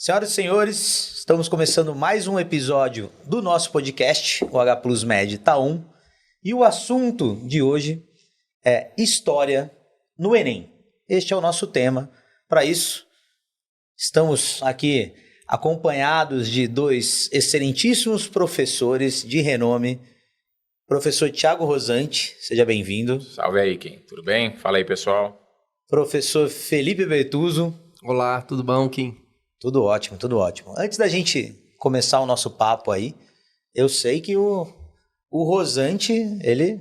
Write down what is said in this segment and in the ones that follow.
Senhoras e senhores, estamos começando mais um episódio do nosso podcast, o H Plus Med Tá1, e o assunto de hoje é História no Enem. Este é o nosso tema. Para isso, estamos aqui acompanhados de dois excelentíssimos professores de renome. Professor Thiago Rosante, seja bem-vindo. Salve aí, Kim. Tudo bem? Fala aí, pessoal. Professor Felipe Bertuzzo. Olá, tudo bom, Kim? Tudo ótimo, tudo ótimo. Antes da gente começar o nosso papo aí, eu sei que o Rosante, ele é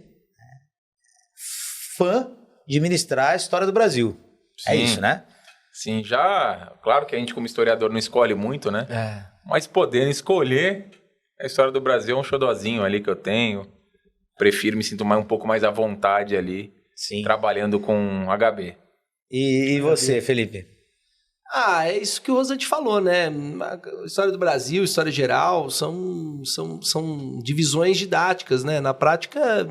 fã de ministrar a história do Brasil. Sim, é isso, né? Sim, claro que a gente como historiador não escolhe muito, né? Mas podendo escolher, a história do Brasil é um xodozinho ali que eu tenho. Prefiro me sinto um pouco mais à vontade ali, Sim. Trabalhando com HB. E você, Felipe? É isso que o Rosante falou, né? A história do Brasil, história geral, são divisões didáticas, né? Na prática,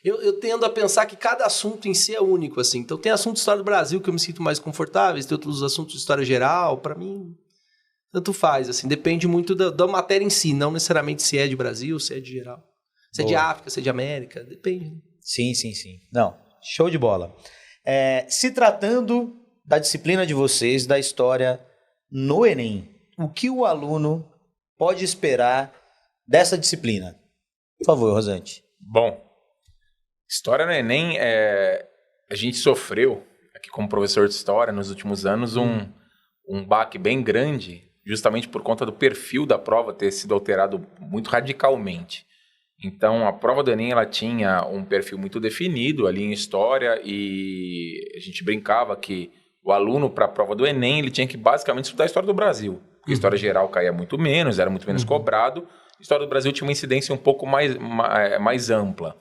eu tendo a pensar que cada assunto em si é único, assim. Então, tem assunto de história do Brasil que eu me sinto mais confortável, tem outros assuntos de história geral, para mim, tanto faz, assim. Depende muito da matéria em si, não necessariamente se é de Brasil, se é de geral. Se é de África, se é de América, depende. Sim. Não, show de bola. Se tratando da disciplina de vocês, da história no Enem, o que o aluno pode esperar dessa disciplina? Por favor, Rosante. Bom, história no Enem, a gente sofreu, aqui como professor de história, nos últimos anos, um baque bem grande, justamente por conta do perfil da prova ter sido alterado muito radicalmente. Então, a prova do Enem, ela tinha um perfil muito definido ali em história e a gente brincava que o aluno, para a prova do Enem, ele tinha que basicamente estudar a história do Brasil. Porque a história geral caía muito menos, era muito menos cobrado. A história do Brasil tinha uma incidência um pouco mais ampla.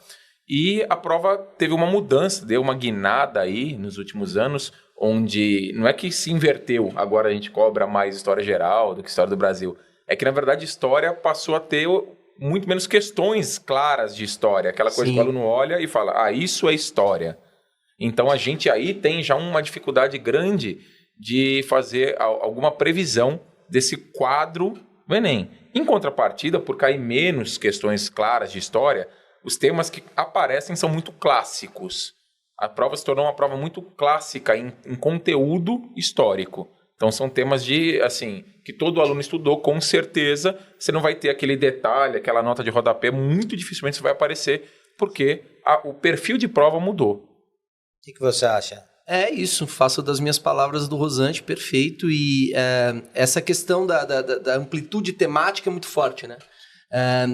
E a prova teve uma mudança, deu uma guinada aí nos últimos anos, onde não é que se inverteu, agora a gente cobra mais história geral do que história do Brasil. É que, na verdade, história passou a ter muito menos questões claras de história. Aquela coisa que o aluno olha e fala, isso é história. Então, a gente aí tem já uma dificuldade grande de fazer alguma previsão desse quadro do Enem. Em contrapartida, por cair menos questões claras de história, os temas que aparecem são muito clássicos. A prova se tornou uma prova muito clássica em conteúdo histórico. Então, são temas que todo aluno estudou, com certeza. Você não vai ter aquele detalhe, aquela nota de rodapé, muito dificilmente isso vai aparecer, porque o perfil de prova mudou. O que você acha? É isso, faço das minhas palavras do Rosante, perfeito. E essa questão da amplitude temática é muito forte, né?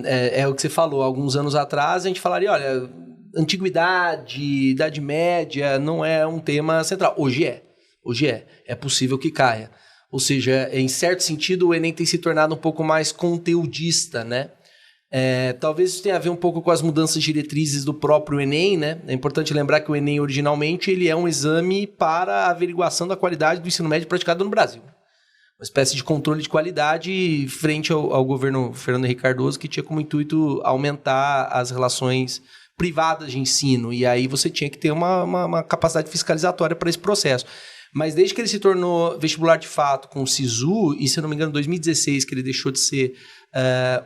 É o que você falou, alguns anos atrás a gente falaria, olha, antiguidade, Idade Média não é um tema central. Hoje é. É possível que caia. Ou seja, em certo sentido, o Enem tem se tornado um pouco mais conteudista, né? Talvez isso tenha a ver um pouco com as mudanças diretrizes do próprio Enem, né? É importante lembrar que o Enem, originalmente, ele é um exame para a averiguação da qualidade do ensino médio praticado no Brasil. Uma espécie de controle de qualidade frente ao governo Fernando Henrique Cardoso, que tinha como intuito aumentar as relações privadas de ensino. E aí você tinha que ter uma capacidade fiscalizatória para esse processo. Mas desde que ele se tornou vestibular de fato com o SISU, e se eu não me engano, em 2016, que ele deixou de ser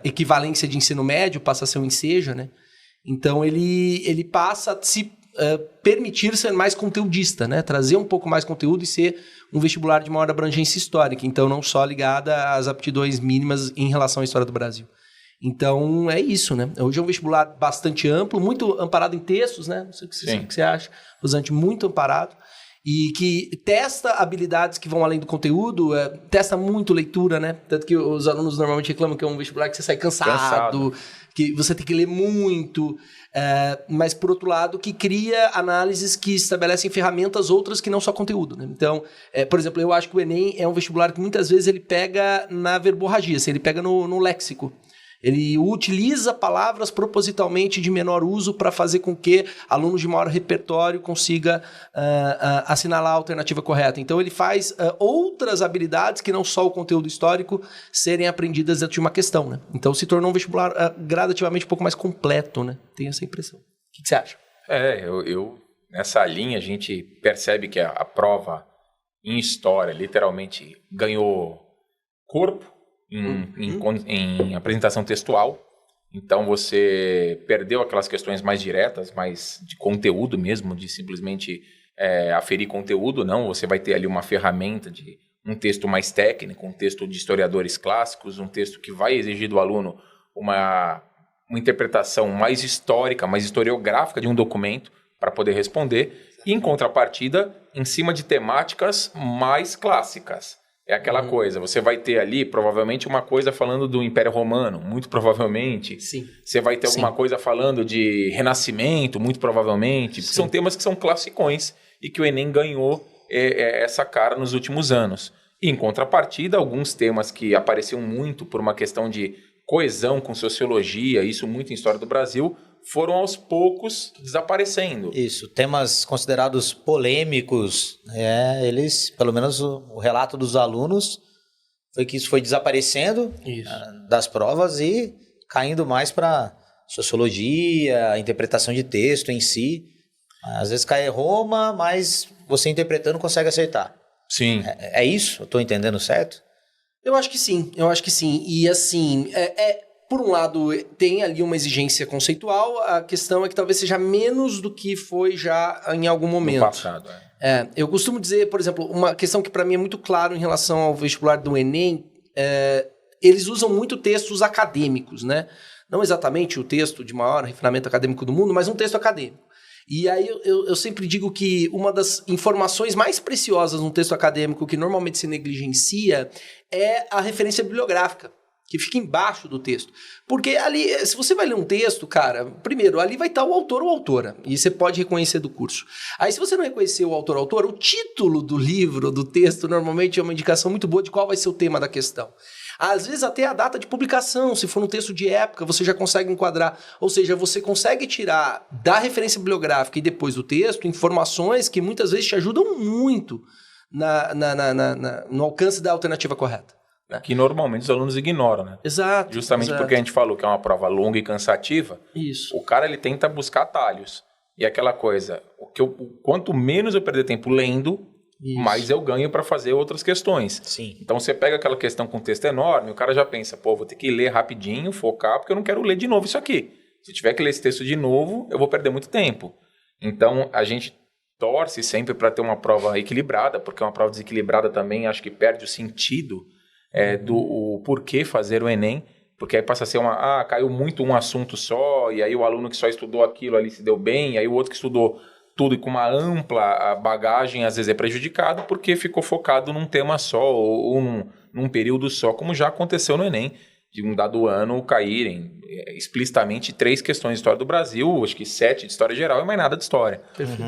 equivalência de ensino médio, passa a ser um enseja, né? Então ele passa a se permitir ser mais conteudista, né? Trazer um pouco mais conteúdo e ser um vestibular de maior abrangência histórica, então não só ligada às aptidões mínimas em relação à história do Brasil. Então é isso, né? Hoje é um vestibular bastante amplo, muito amparado em textos, né? Não sei o que você acha, Rosante, muito amparado. E que testa habilidades que vão além do conteúdo, testa muito leitura, né? Tanto que os alunos normalmente reclamam que é um vestibular que você sai cansado. Que você tem que ler muito, mas por outro lado que cria análises que estabelecem ferramentas outras que não só conteúdo, né? Então, por exemplo, eu acho que o Enem é um vestibular que muitas vezes ele pega na verborragia, assim, ele pega no léxico. Ele utiliza palavras propositalmente de menor uso para fazer com que alunos de maior repertório consiga assinalar a alternativa correta. Então, ele faz outras habilidades que não só o conteúdo histórico serem aprendidas dentro de uma questão, né? Então, se tornou um vestibular gradativamente um pouco mais completo, né? Tenho essa impressão. O que você acha? Nessa linha, a gente percebe que a prova em história, literalmente, ganhou corpo, em apresentação textual. Então você perdeu aquelas questões mais diretas, mais de conteúdo mesmo, de simplesmente aferir conteúdo. Não, você vai ter ali uma ferramenta de um texto mais técnico, um texto de historiadores clássicos, um texto que vai exigir do aluno uma interpretação mais histórica, mais historiográfica de um documento para poder responder. E em contrapartida, em cima de temáticas mais clássicas. É aquela coisa, você vai ter ali provavelmente uma coisa falando do Império Romano, muito provavelmente. Sim. Você vai ter alguma coisa falando de Renascimento, muito provavelmente. Porque são temas que são classicões e que o Enem ganhou essa cara nos últimos anos. E em contrapartida, alguns temas que apareciam muito por uma questão de coesão com sociologia, isso muito em história do Brasil, foram aos poucos desaparecendo. Isso, temas considerados polêmicos, eles, pelo menos o relato dos alunos, foi que isso foi desaparecendo das provas e caindo mais para sociologia, interpretação de texto em si. Às vezes cai Roma, mas você interpretando consegue acertar. Sim. É isso? Eu estou entendendo certo? Eu acho que sim. E assim, por um lado, tem ali uma exigência conceitual, a questão é que talvez seja menos do que foi já em algum momento. No passado, eu costumo dizer, por exemplo, uma questão que para mim é muito claro em relação ao vestibular do Enem, eles usam muito textos acadêmicos, né? Não exatamente o texto de maior refinamento acadêmico do mundo, mas um texto acadêmico. E aí eu sempre digo que uma das informações mais preciosas num texto acadêmico que normalmente se negligencia é a referência bibliográfica, que fica embaixo do texto. Porque ali, se você vai ler um texto, cara, primeiro, ali vai estar o autor ou autora, e você pode reconhecer do curso. Aí, se você não reconhecer o autor ou autora, o título do livro, do texto, normalmente é uma indicação muito boa de qual vai ser o tema da questão. Às vezes até a data de publicação, se for um texto de época, você já consegue enquadrar. Ou seja, você consegue tirar da referência bibliográfica e depois do texto informações que muitas vezes te ajudam muito no alcance da alternativa correta. Que normalmente os alunos ignoram, né? Exato. Justamente porque a gente falou que é uma prova longa e cansativa. Isso. O cara, ele tenta buscar atalhos. E aquela coisa, quanto menos eu perder tempo lendo, mais eu ganho para fazer outras questões. Sim. Então você pega aquela questão com texto enorme, o cara já pensa, vou ter que ler rapidinho, focar, porque eu não quero ler de novo isso aqui. Se eu tiver que ler esse texto de novo, eu vou perder muito tempo. Então a gente torce sempre para ter uma prova equilibrada, porque uma prova desequilibrada também acho que perde o sentido do porquê fazer o Enem, porque aí passa a ser caiu muito um assunto só, e aí o aluno que só estudou aquilo ali se deu bem, e aí o outro que estudou tudo e com uma ampla bagagem às vezes é prejudicado porque ficou focado num tema só ou num período só, como já aconteceu no Enem, de um dado ano caírem explicitamente 3 questões de história do Brasil, acho que 7 de história geral e mais nada de história.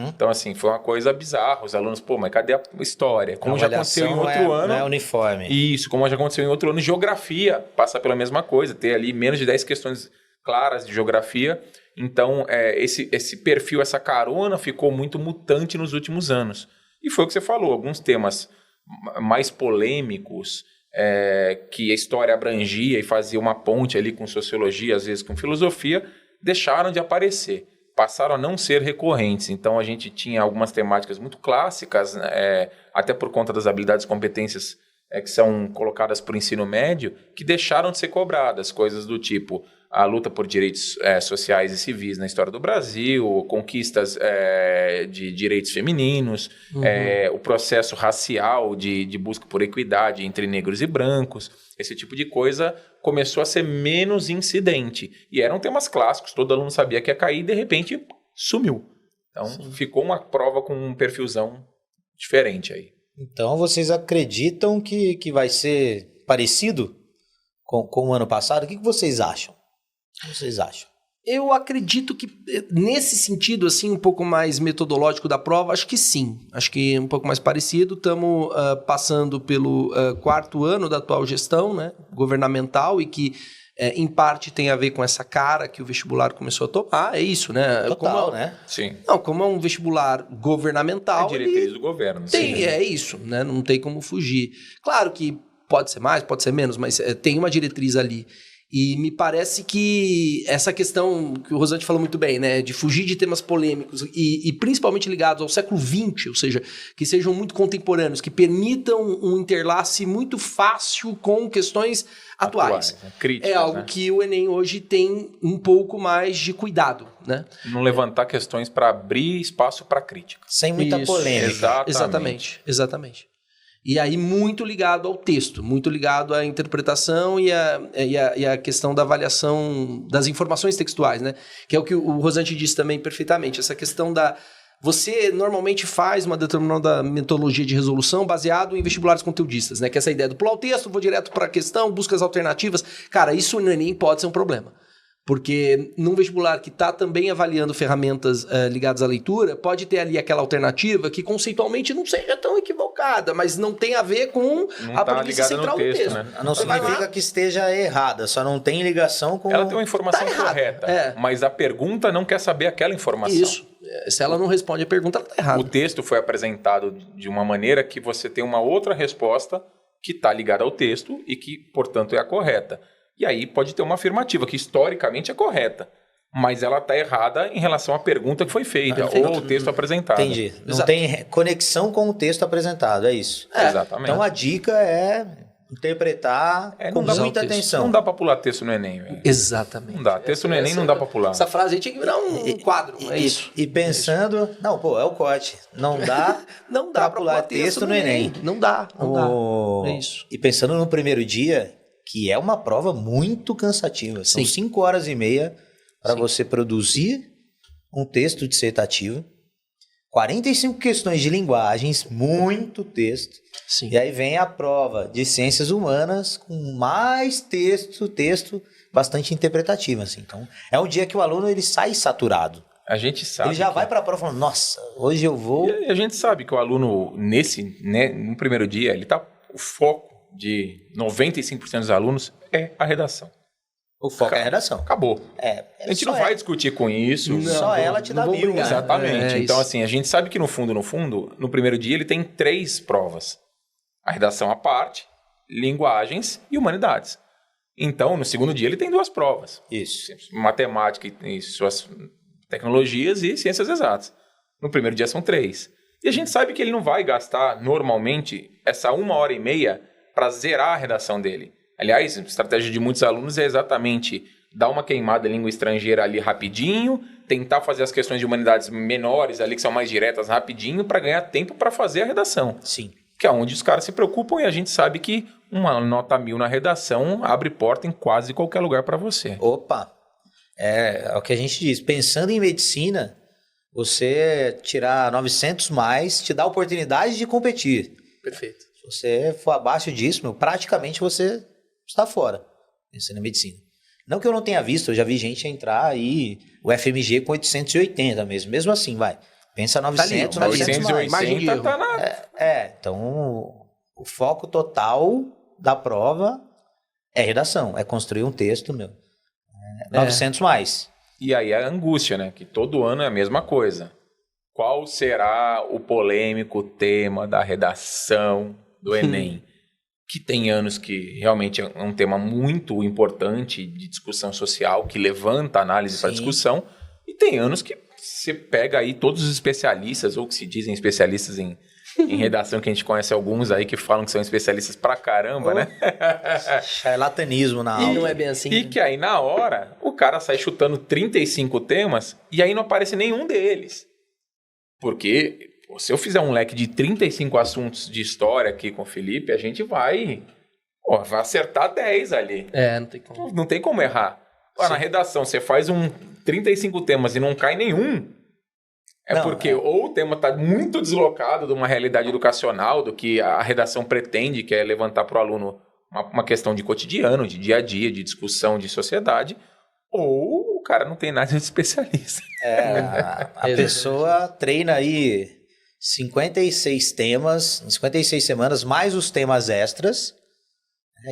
Então, assim, foi uma coisa bizarra. Os alunos, mas cadê a história? Como já aconteceu em outro ano. Não é uniforme. Isso, como já aconteceu em outro ano. Geografia passa pela mesma coisa, ter ali menos de 10 questões claras de geografia. Então, esse perfil, essa carona ficou muito mutante nos últimos anos. E foi o que você falou, alguns temas mais polêmicos, que a história abrangia e fazia uma ponte ali com sociologia, às vezes com filosofia, deixaram de aparecer, passaram a não ser recorrentes. Então, a gente tinha algumas temáticas muito clássicas, até por conta das habilidades e competências que são colocadas para o ensino médio, que deixaram de ser cobradas, coisas do tipo a luta por direitos sociais e civis na história do Brasil, conquistas de direitos femininos, o processo racial de busca por equidade entre negros e brancos, esse tipo de coisa começou a ser menos incidente. E eram temas clássicos, todo aluno sabia que ia cair e de repente sumiu. Então ficou uma prova com um perfilzão diferente aí. Então vocês acreditam que vai ser parecido com o ano passado? O que vocês acham? O que vocês acham? Eu acredito que, nesse sentido, assim, um pouco mais metodológico da prova, acho que sim. Acho que um pouco mais parecido. Estamos passando pelo 4º ano da atual gestão, né, governamental, e que, em parte, tem a ver com essa cara que o vestibular começou a tomar. É isso, né? Total, né? Sim. Não, como é um vestibular governamental... É diretriz do governo. É isso, né? Não tem como fugir. Claro que pode ser mais, pode ser menos, mas tem uma diretriz ali. E me parece que essa questão que o Rosante falou muito bem, né, de fugir de temas polêmicos e principalmente ligados ao século XX, ou seja, que sejam muito contemporâneos, que permitam um interlace muito fácil com questões atuais. Né? Críticas, é algo né? que o Enem hoje tem um pouco mais de cuidado, né? Não levantar questões para abrir espaço para crítica. Sem muita Isso, polêmica. Exatamente. E aí muito ligado ao texto, muito ligado à interpretação e à questão da avaliação das informações textuais, né? Que é o que o Rosante disse também perfeitamente, essa questão da... Você normalmente faz uma determinada metodologia de resolução baseado em vestibulares conteudistas, né? Que é essa ideia do pular o texto, vou direto para a questão, busca as alternativas. Cara, isso no Enem pode ser um problema. Porque num vestibular que está também avaliando ferramentas ligadas à leitura, pode ter ali aquela alternativa que conceitualmente não seja tão equivocada, mas não tem a ver com Não a tá premissa ligada no central do texto, texto. né? Não Você vai significa lá- que esteja errada, só não tem ligação com... Ela tem uma informação Tá errado. correta, mas a pergunta não quer saber aquela informação. Isso. Se ela não responde a pergunta, ela está errada. O texto foi apresentado de uma maneira que você tem uma outra resposta que está ligada ao texto e que, portanto, é a correta. E aí pode ter uma afirmativa que historicamente é correta, mas ela está errada em relação à pergunta que foi feita Perfeito. ou ao texto apresentado. Entendi. Não Exato. tem conexão com o texto apresentado, é isso. Exatamente. Então a dica é interpretar com não dá muita pra- atenção. Não dá para pular texto no Enem, velho. Exatamente. Não dá. Texto no Enem não dá para pular. Essa frase aí tinha que virar um quadro. É isso. E pensando... Não, pô, é o corte. Não dá, Não dá pra pular texto no Enem. Não dá. O- É isso. E pensando no primeiro dia, que é uma prova muito cansativa. São Sim. 5 horas e meia para Sim. você produzir um texto dissertativo. 45 questões de linguagens, muito texto. Sim. E aí vem a prova de ciências humanas com mais texto bastante interpretativo, assim. Então, é um dia que o aluno ele sai saturado. A gente sabe. Ele já que- vai para a prova falando, nossa, hoje eu vou... E a gente sabe que o aluno, no primeiro dia, o foco de 95% dos alunos é a redação. O foco é a redação. Acabou. A gente só não vai discutir com isso. Só ela te dá vou 1000, brigar. né? Exatamente. É Então, isso. assim, a gente sabe que no fundo, no primeiro dia, ele tem 3 provas. A redação à parte, linguagens e humanidades. Então, no segundo dia, ele tem 2 provas. Isso. Matemática e suas tecnologias e ciências exatas. No primeiro dia são 3. E a gente sabe que ele não vai gastar, normalmente, essa 1h30 para zerar a redação dele. Aliás, a estratégia de muitos alunos é exatamente dar uma queimada em língua estrangeira ali rapidinho, tentar fazer as questões de humanidades menores ali, que são mais diretas, rapidinho, para ganhar tempo para fazer a redação. Sim. Que é onde os caras se preocupam e a gente sabe que uma nota 1000 na redação abre porta em quase qualquer lugar para você. Opa! É o que a gente diz. Pensando em medicina, você tirar 900 mais te dá a oportunidade de competir. Perfeito. Se você for abaixo disso, praticamente você está fora, pensando em medicina. Não que eu não tenha visto, eu já vi gente entrar aí, o FMG com 880 mesmo. Mesmo assim, vai. Pensa 900, tá ali, 900 mais. Margem de 880 erro. tá na... Então o foco total da prova é redação, é construir um texto, 900 mais. E aí a angústia, né? Que todo ano é a mesma coisa. Qual será o polêmico tema da redação do Enem? Que tem anos que realmente é um tema muito importante de discussão social, que levanta a análise para Sim. discussão. E tem anos que você pega aí todos os especialistas, ou que se dizem especialistas em redação, que a gente conhece alguns aí que falam que são especialistas pra caramba, né? Charlatanismo na E aula. não é bem assim. E que aí, na hora, o cara sai chutando 35 temas e aí não aparece nenhum deles. Porque pô, se eu fizer um leque de 35 assuntos de história aqui com o Felipe, a gente vai acertar 10 ali. Não tem como. Não tem como errar. Agora, na redação, você faz 35 temas e não cai nenhum, porque ou o tema está muito deslocado de uma realidade educacional, do que a redação pretende, que é levantar para o aluno uma questão de cotidiano, de dia a dia, de discussão de sociedade, ou o cara não tem nada de especialista. A pessoa treina aí 56 temas, em 56 semanas, mais os temas extras,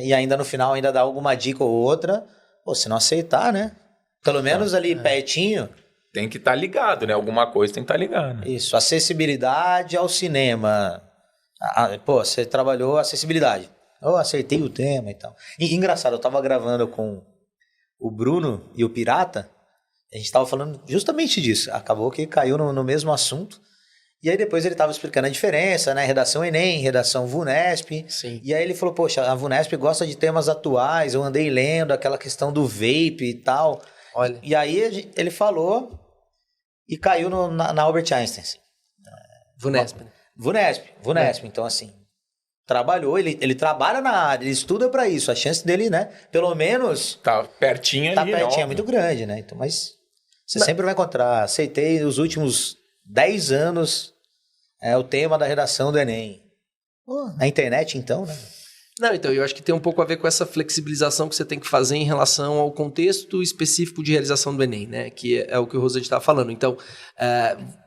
e ainda no final ainda dá alguma dica ou outra. Pô, se não aceitar, né? Pelo menos ali pertinho. Tem que estar ligado, né? Alguma coisa tem que estar ligado. Isso, acessibilidade ao cinema. Pô, você trabalhou acessibilidade. Eu acertei o tema e tal. E engraçado, eu tava gravando com o Bruno e o Pirata, a gente estava falando justamente disso. Acabou que caiu no mesmo assunto. E aí depois ele estava explicando a diferença, né? Redação Enem, redação VUNESP. Sim. E aí ele falou, poxa, a VUNESP gosta de temas atuais, eu andei lendo aquela questão do vape e tal. Olha. E aí ele falou e caiu na Albert Einstein. VUNESP, né? VUNESP. Então, assim, trabalhou, ele trabalha na área, ele estuda para isso. A chance dele, né, pelo menos... Tá pertinho ali, é muito grande, né? Então, mas você sempre vai encontrar. Aceitei os últimos 10 anos o tema da redação do Enem. Na internet, então, né? Não, então, eu acho que tem um pouco a ver com essa flexibilização que você tem que fazer em relação ao contexto específico de realização do Enem, né? Que é o que o Rosângela estava falando. Então,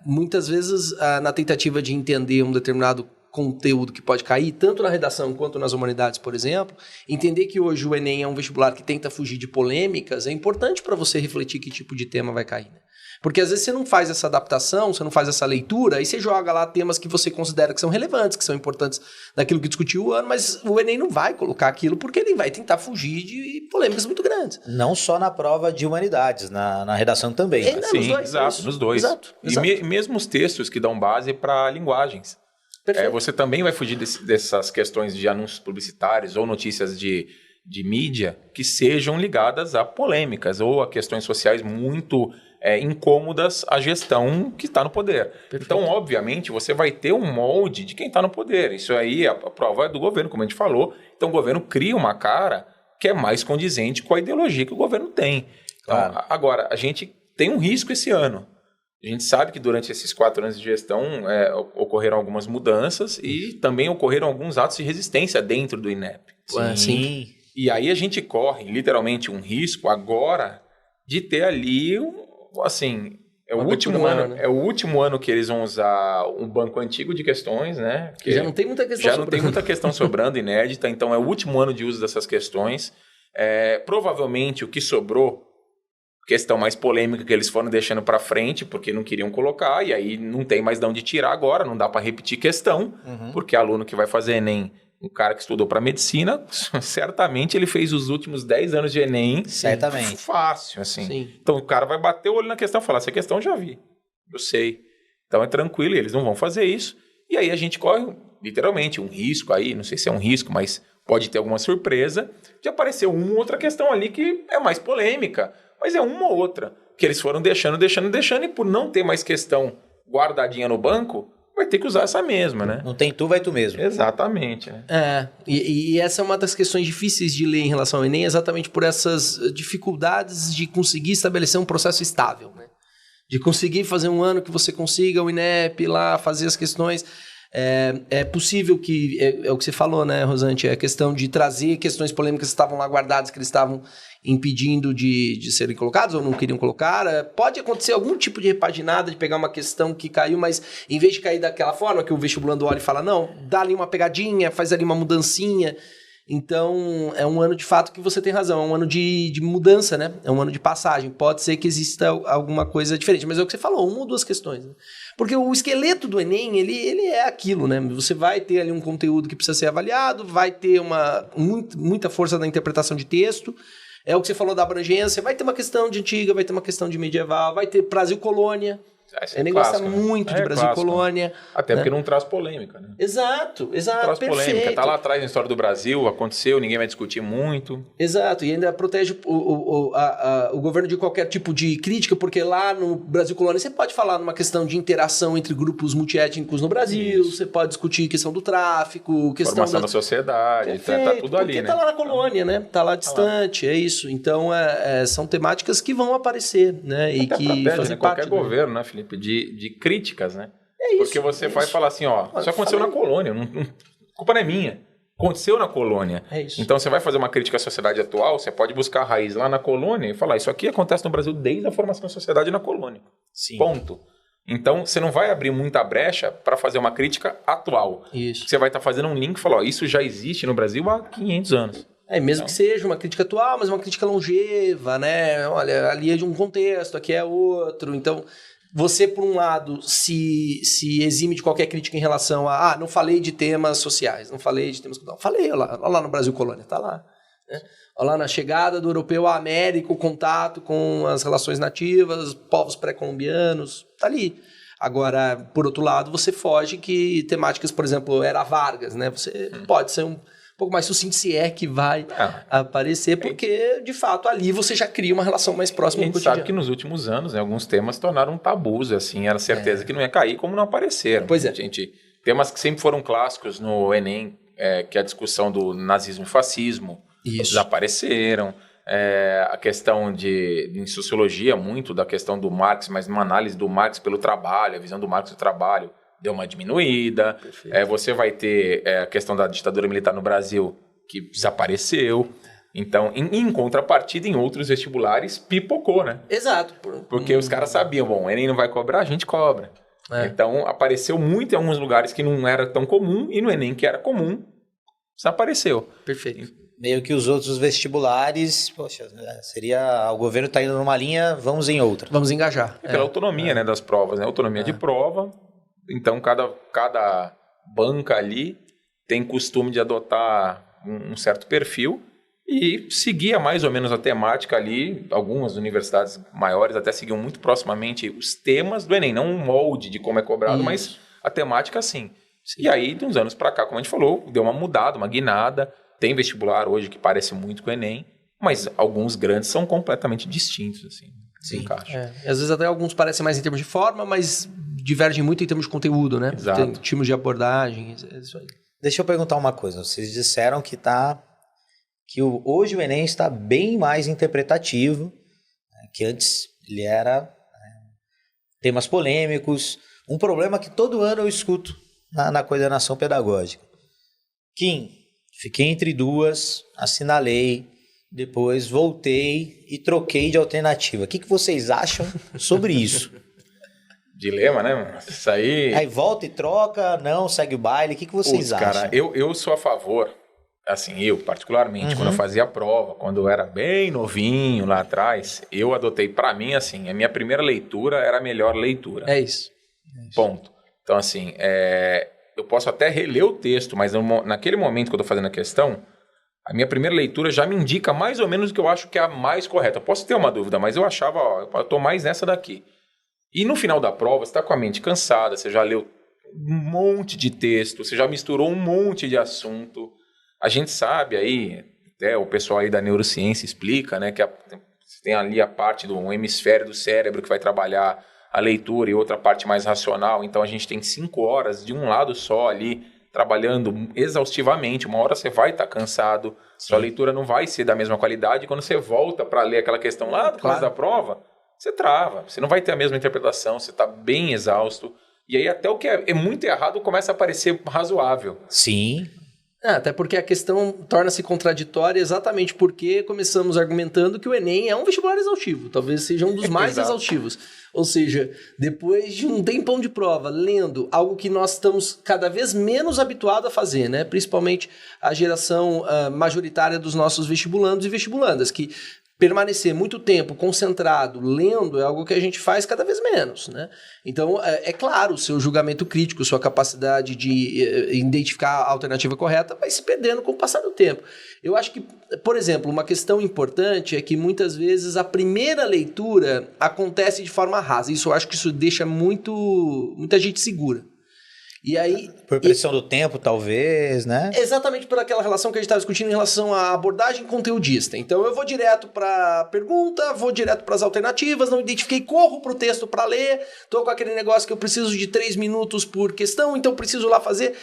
muitas vezes, na tentativa de entender um determinado conteúdo que pode cair, tanto na redação quanto nas humanidades, por exemplo, entender que hoje o Enem é um vestibular que tenta fugir de polêmicas, é importante para você refletir que tipo de tema vai cair, né? Porque às vezes você não faz essa adaptação, você não faz essa leitura, e você joga lá temas que você considera que são relevantes, que são importantes daquilo que discutiu o ano, mas o Enem não vai colocar aquilo porque ele vai tentar fugir de polêmicas muito grandes. Não só na prova de humanidades, na redação também. Sim, exato, nos dois. Exato. E mesmo os textos que dão base para linguagens. Você também vai fugir dessas questões de anúncios publicitários ou notícias de mídia que sejam ligadas a polêmicas ou a questões sociais muito incômodas à gestão que está no poder. Perfeito. Então, obviamente, você vai ter um molde de quem está no poder. Isso aí, a prova é do governo, como a gente falou. Então, o governo cria uma cara que é mais condizente com a ideologia que o governo tem. Então, agora, a gente tem um risco esse ano. A gente sabe que durante esses 4 anos de gestão ocorreram algumas mudanças e também ocorreram alguns atos de resistência dentro do INEP. Sim. E aí a gente corre, literalmente, um risco agora de ter ali, assim, é o último ano, né? É o último ano que eles vão usar um banco antigo de questões, né? Que já não tem muita questão sobrando. Já não tem muita questão sobrando, inédita. Então, é o último ano de uso dessas questões. Provavelmente, o que sobrou, questão mais polêmica que eles foram deixando para frente, porque não queriam colocar, e aí não tem mais de onde tirar agora, não dá para repetir questão, porque aluno que vai fazer Enem, um cara que estudou para medicina, certamente ele fez os últimos 10 anos de Enem certamente fácil, assim. Sim. Então o cara vai bater o olho na questão e falar, essa questão eu já vi, eu sei. Então é tranquilo, eles não vão fazer isso, e aí a gente corre, literalmente, um risco aí, não sei se é um risco, mas pode ter alguma surpresa, de aparecer uma ou outra questão ali que é mais polêmica, mas é uma ou outra, que eles foram deixando, e por não ter mais questão guardadinha no banco, vai ter que usar essa mesma, né? Não tem tu, vai tu mesmo. Exatamente. Né? E essa é uma das questões difíceis de ler em relação ao Enem, exatamente por essas dificuldades de conseguir estabelecer um processo estável, né? De conseguir fazer um ano que você consiga o INEP lá, fazer as questões. É possível que, é o que você falou, né, Rosângela, é a questão de trazer questões polêmicas que estavam lá guardadas, que eles estavam impedindo de serem colocados ou não queriam colocar. Pode acontecer algum tipo de repaginada, de pegar uma questão que caiu, mas em vez de cair daquela forma que o vestibulando olha e fala, não, dá ali uma pegadinha, faz ali uma mudancinha. Então, é um ano de fato que você tem razão, é um ano de mudança, né? É um ano de passagem. Pode ser que exista alguma coisa diferente, mas é o que você falou, uma ou duas questões, né? Porque o esqueleto do Enem, ele é aquilo, né? Você vai ter ali um conteúdo que precisa ser avaliado, vai ter muita força na interpretação de texto, é o que você falou da abrangência, vai ter uma questão de antiga, vai ter uma questão de medieval, vai ter Brasil Colônia. O Enem gosta muito de Brasil Colônia. Até porque não traz polêmica, né? Exato, não traz polêmica. Tá lá atrás na história do Brasil, aconteceu, ninguém vai discutir muito. Exato, e ainda protege o governo de qualquer tipo de crítica, porque lá no Brasil Colônia você pode falar numa questão de interação entre grupos multiétnicos no Brasil, você pode discutir questão do tráfico, questão formação da sociedade, tá tudo ali, né? Porque tá lá na colônia, né? Tá lá distante, é isso. Então, são temáticas que vão aparecer, né? E que protege, fazem né? parte... Qualquer governo, né, Felipe? De críticas, né? É isso. Porque você vai falar assim, isso aconteceu na colônia, a culpa não é minha. Aconteceu na colônia. É isso. Então você vai fazer uma crítica à sociedade atual, você pode buscar a raiz lá na colônia e falar, isso aqui acontece no Brasil desde a formação da sociedade na colônia. Sim. Ponto. Então você não vai abrir muita brecha para fazer uma crítica atual. Isso. Você vai estar fazendo um link e falar, isso já existe no Brasil há 500 anos. Mesmo que seja uma crítica atual, mas uma crítica longeva, né? Olha, ali é de um contexto, aqui é outro. Então, você, por um lado, se exime de qualquer crítica em relação a não falei de temas sociais, não falei de temas... Não, falei, olha lá no Brasil Colônia, tá lá. né? Olha lá, na chegada do europeu à América, o contato com as relações nativas, povos pré-colombianos, tá ali. Agora, por outro lado, você foge que temáticas, por exemplo, Era Vargas, né? Você pode ser um pouco mais sucinto se é que vai aparecer, porque, de fato, ali você já cria uma relação mais próxima do cotidiano. A gente sabe que nos últimos anos, né, alguns temas se tornaram tabus, assim, era certeza que não ia cair, como não apareceram. Pois é. Temas que sempre foram clássicos no Enem, que é a discussão do nazismo e fascismo, desapareceram. A questão em sociologia, muito da questão do Marx, mas numa análise do Marx pelo trabalho, a visão do Marx do trabalho deu uma diminuída. Você vai ter a questão da ditadura militar no Brasil, que desapareceu. Então, em contrapartida, em outros vestibulares, pipocou, né? Exato. Porque os caras sabiam, o Enem não vai cobrar, a gente cobra. Então, apareceu muito em alguns lugares que não era tão comum, e no Enem, que era comum, desapareceu. Perfeito. Meio que os outros vestibulares, poxa, seria o governo está indo numa linha, vamos em outra. Vamos engajar. Pela autonomia né, das provas, né? Autonomia de prova. Então, cada banca ali tem costume de adotar um certo perfil e seguia mais ou menos a temática ali. Algumas universidades maiores até seguiam muito proximamente os temas do Enem, não um molde de como é cobrado, mas a temática sim. E aí, de uns anos para cá, como a gente falou, deu uma mudada, uma guinada. Tem vestibular hoje que parece muito com o Enem, mas alguns grandes são completamente distintos, assim. Sim. E às vezes até alguns parecem mais em termos de forma, mas divergem muito em termos de conteúdo, né? Exato. Tem tipos de abordagem, é isso aí. Deixa eu perguntar uma coisa. Vocês disseram que hoje o Enem está bem mais interpretativo, né, que antes ele era temas polêmicos. Um problema que todo ano eu escuto na coordenação pedagógica. Kim, fiquei entre duas, assinalei, depois voltei e troquei de alternativa. O que vocês acham sobre isso? Dilema, né, mano? Isso aí... Aí volta e troca, não, segue o baile. O que vocês acham? Cara, eu sou a favor, assim, eu particularmente, quando eu fazia a prova, quando eu era bem novinho lá atrás, eu adotei pra mim, assim, a minha primeira leitura era a melhor leitura. É isso. Ponto. Então, assim, eu posso até reler o texto, mas naquele momento que eu tô fazendo a questão, a minha primeira leitura já me indica mais ou menos o que eu acho que é a mais correta. Eu posso ter uma dúvida, mas eu achava, eu tô mais nessa daqui. E no final da prova, você está com a mente cansada, você já leu um monte de texto, você já misturou um monte de assunto. A gente sabe aí, até o pessoal aí da neurociência explica, né, que você tem ali a parte do hemisfério do cérebro que vai trabalhar a leitura e outra parte mais racional. Então a gente tem 5 horas de um lado só ali, trabalhando exaustivamente. Uma hora você vai estar cansado, sua leitura não vai ser da mesma qualidade. Quando você volta para ler aquela questão lá do começo da prova, você trava, você não vai ter a mesma interpretação, você está bem exausto. E aí até o que é muito errado começa a parecer razoável. Sim. Até porque a questão torna-se contraditória exatamente porque começamos argumentando que o Enem é um vestibular exaustivo, talvez seja um dos mais exaustivos. Ou seja, depois de um tempão de prova, lendo algo que nós estamos cada vez menos habituados a fazer, né? Principalmente a geração majoritária dos nossos vestibulandos e vestibulandas, que permanecer muito tempo concentrado, lendo, é algo que a gente faz cada vez menos, né? Então, é claro, o seu julgamento crítico, sua capacidade de identificar a alternativa correta vai se perdendo com o passar do tempo. Eu acho que, por exemplo, uma questão importante é que muitas vezes a primeira leitura acontece de forma rasa. Eu acho que isso deixa muita gente segura. E aí, por pressão do tempo, talvez, né? Exatamente por aquela relação que a gente estava discutindo em relação à abordagem conteudista. Então eu vou direto para a pergunta, vou direto para as alternativas, não identifiquei, corro para o texto para ler, estou com aquele negócio que eu preciso de 3 minutos por questão, então preciso lá fazer.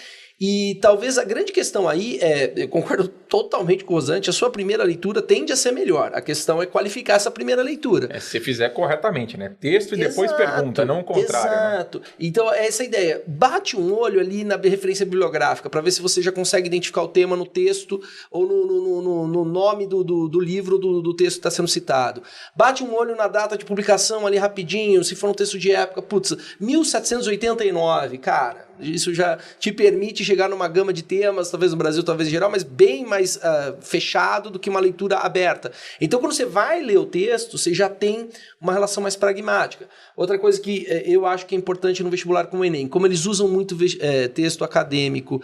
E talvez a grande questão aí eu concordo totalmente com o Rosante, a sua primeira leitura tende a ser melhor. A questão é qualificar essa primeira leitura. Se fizer corretamente, né? Texto e depois pergunta, não o contrário. Exato. Né? Então, é essa ideia. Bate um olho ali na referência bibliográfica para ver se você já consegue identificar o tema no texto ou no nome do livro do texto que está sendo citado. Bate um olho na data de publicação ali rapidinho, se for um texto de época, 1789, cara. Isso já te permite chegar numa gama de temas, talvez no Brasil, talvez em geral, mas bem mais fechado do que uma leitura aberta. Então, quando você vai ler o texto, você já tem uma relação mais pragmática. Outra coisa que eu acho que é importante no vestibular com o Enem, como eles usam muito texto acadêmico.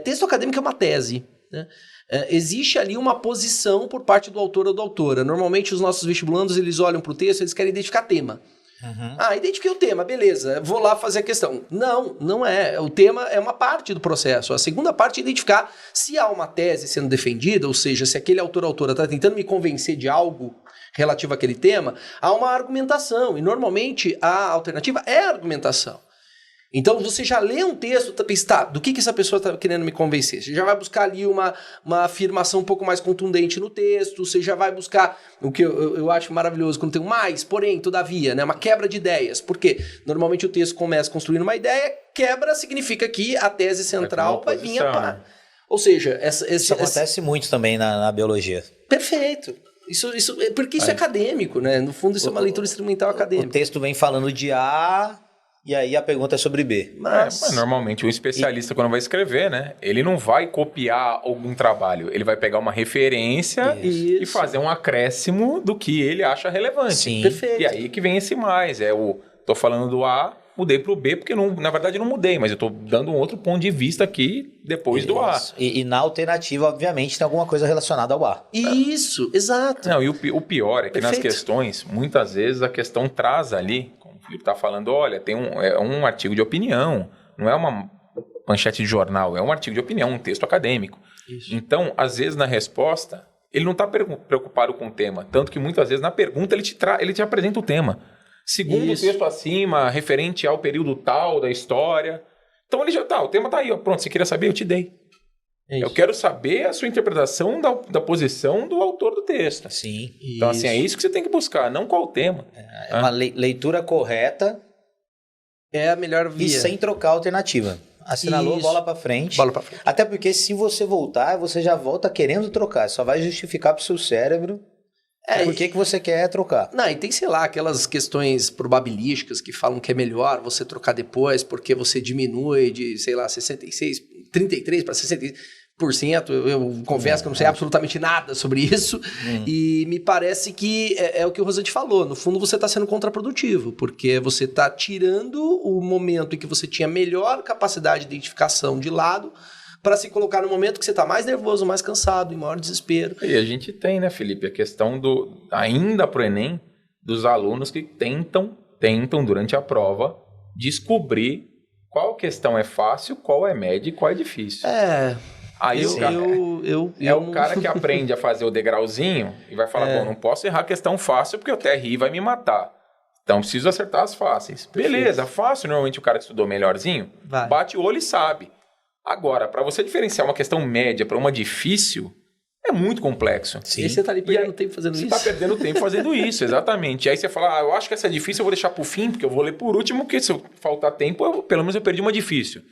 Texto acadêmico é uma tese, né? existe ali uma posição por parte do autor ou da autora. Normalmente os nossos vestibulandos, eles olham para o texto, eles querem identificar tema. Identifiquei o tema, beleza, vou lá fazer a questão. Não é. O tema é uma parte do processo. A segunda parte é identificar se há uma tese sendo defendida, ou seja, se aquele autor ou autora está tentando me convencer de algo relativo àquele tema, há uma argumentação. E normalmente a alternativa é a argumentação. Então você já lê um texto, tá, do que essa pessoa está querendo me convencer? Você já vai buscar ali uma afirmação um pouco mais contundente no texto, você já vai buscar o que eu acho maravilhoso quando tem um mais, porém, todavia, né? Uma quebra de ideias. Por quê? Normalmente o texto começa construindo uma ideia, quebra significa que a tese central vai vir a par. Ou seja, isso acontece muito também na biologia. Perfeito. Porque isso é acadêmico, né? No fundo, isso é uma leitura instrumental acadêmica. O texto vem falando de A... E aí a pergunta é sobre B. Mas normalmente o especialista, quando vai escrever, né? Ele não vai copiar algum trabalho. Ele vai pegar uma referência e fazer um acréscimo do que ele acha relevante. Sim. Perfeito. E aí que vem esse mais. Tô falando do A, mudei pro B, porque na verdade não mudei, mas eu tô dando um outro ponto de vista aqui depois do A. E na alternativa, obviamente, tem alguma coisa relacionada ao A. Isso, exato. Não, e o pior é que nas questões, muitas vezes a questão traz ali... Ele está falando, olha, é um artigo de opinião, não é uma manchete de jornal, é um artigo de opinião, um texto acadêmico. Isso. Então, às vezes, na resposta, ele não está preocupado com o tema, tanto que muitas vezes na pergunta ele te apresenta o tema. Segundo o texto acima, referente ao período tal da história. Então, ele já o tema está aí, ó, pronto, você queria saber, eu te dei. Eu quero saber a sua interpretação da posição do autor do texto. Sim. Então, assim, é isso que você tem que buscar, não qual o tema. É uma leitura correta. É a melhor via. E sem trocar a alternativa. Assinalou, bola pra frente. Bola pra frente. Até porque se você voltar, você já volta querendo trocar. Só vai justificar pro seu cérebro por que você quer trocar. Não, e tem, sei lá, aquelas questões probabilísticas que falam que é melhor você trocar depois porque você diminui de, sei lá, 33 para 66%. Eu confesso que eu não sei absolutamente nada sobre isso. E me parece que é o que o Rosante falou. No fundo, você está sendo contraprodutivo, porque você está tirando o momento em que você tinha melhor capacidade de identificação de lado para se colocar no momento que você está mais nervoso, mais cansado, em maior desespero. E a gente tem, né, Felipe, a questão ainda pro Enem, dos alunos que tentam durante a prova descobrir qual questão é fácil, qual é média e qual é difícil. Aí o cara que aprende a fazer o degrauzinho e vai falar, bom, não posso errar a questão fácil porque o TRI vai me matar. Então, preciso acertar as fáceis. Perfeito. Beleza, fácil, normalmente o cara que estudou melhorzinho, bate o olho e sabe. Agora, para você diferenciar uma questão média para uma difícil, é muito complexo. Sim. E você tá ali perdendo tempo fazendo isso. Você tá perdendo tempo fazendo isso, exatamente. E aí você fala, eu acho que essa é difícil, eu vou deixar pro fim, porque eu vou ler por último, porque se eu faltar tempo, pelo menos eu perdi uma difícil.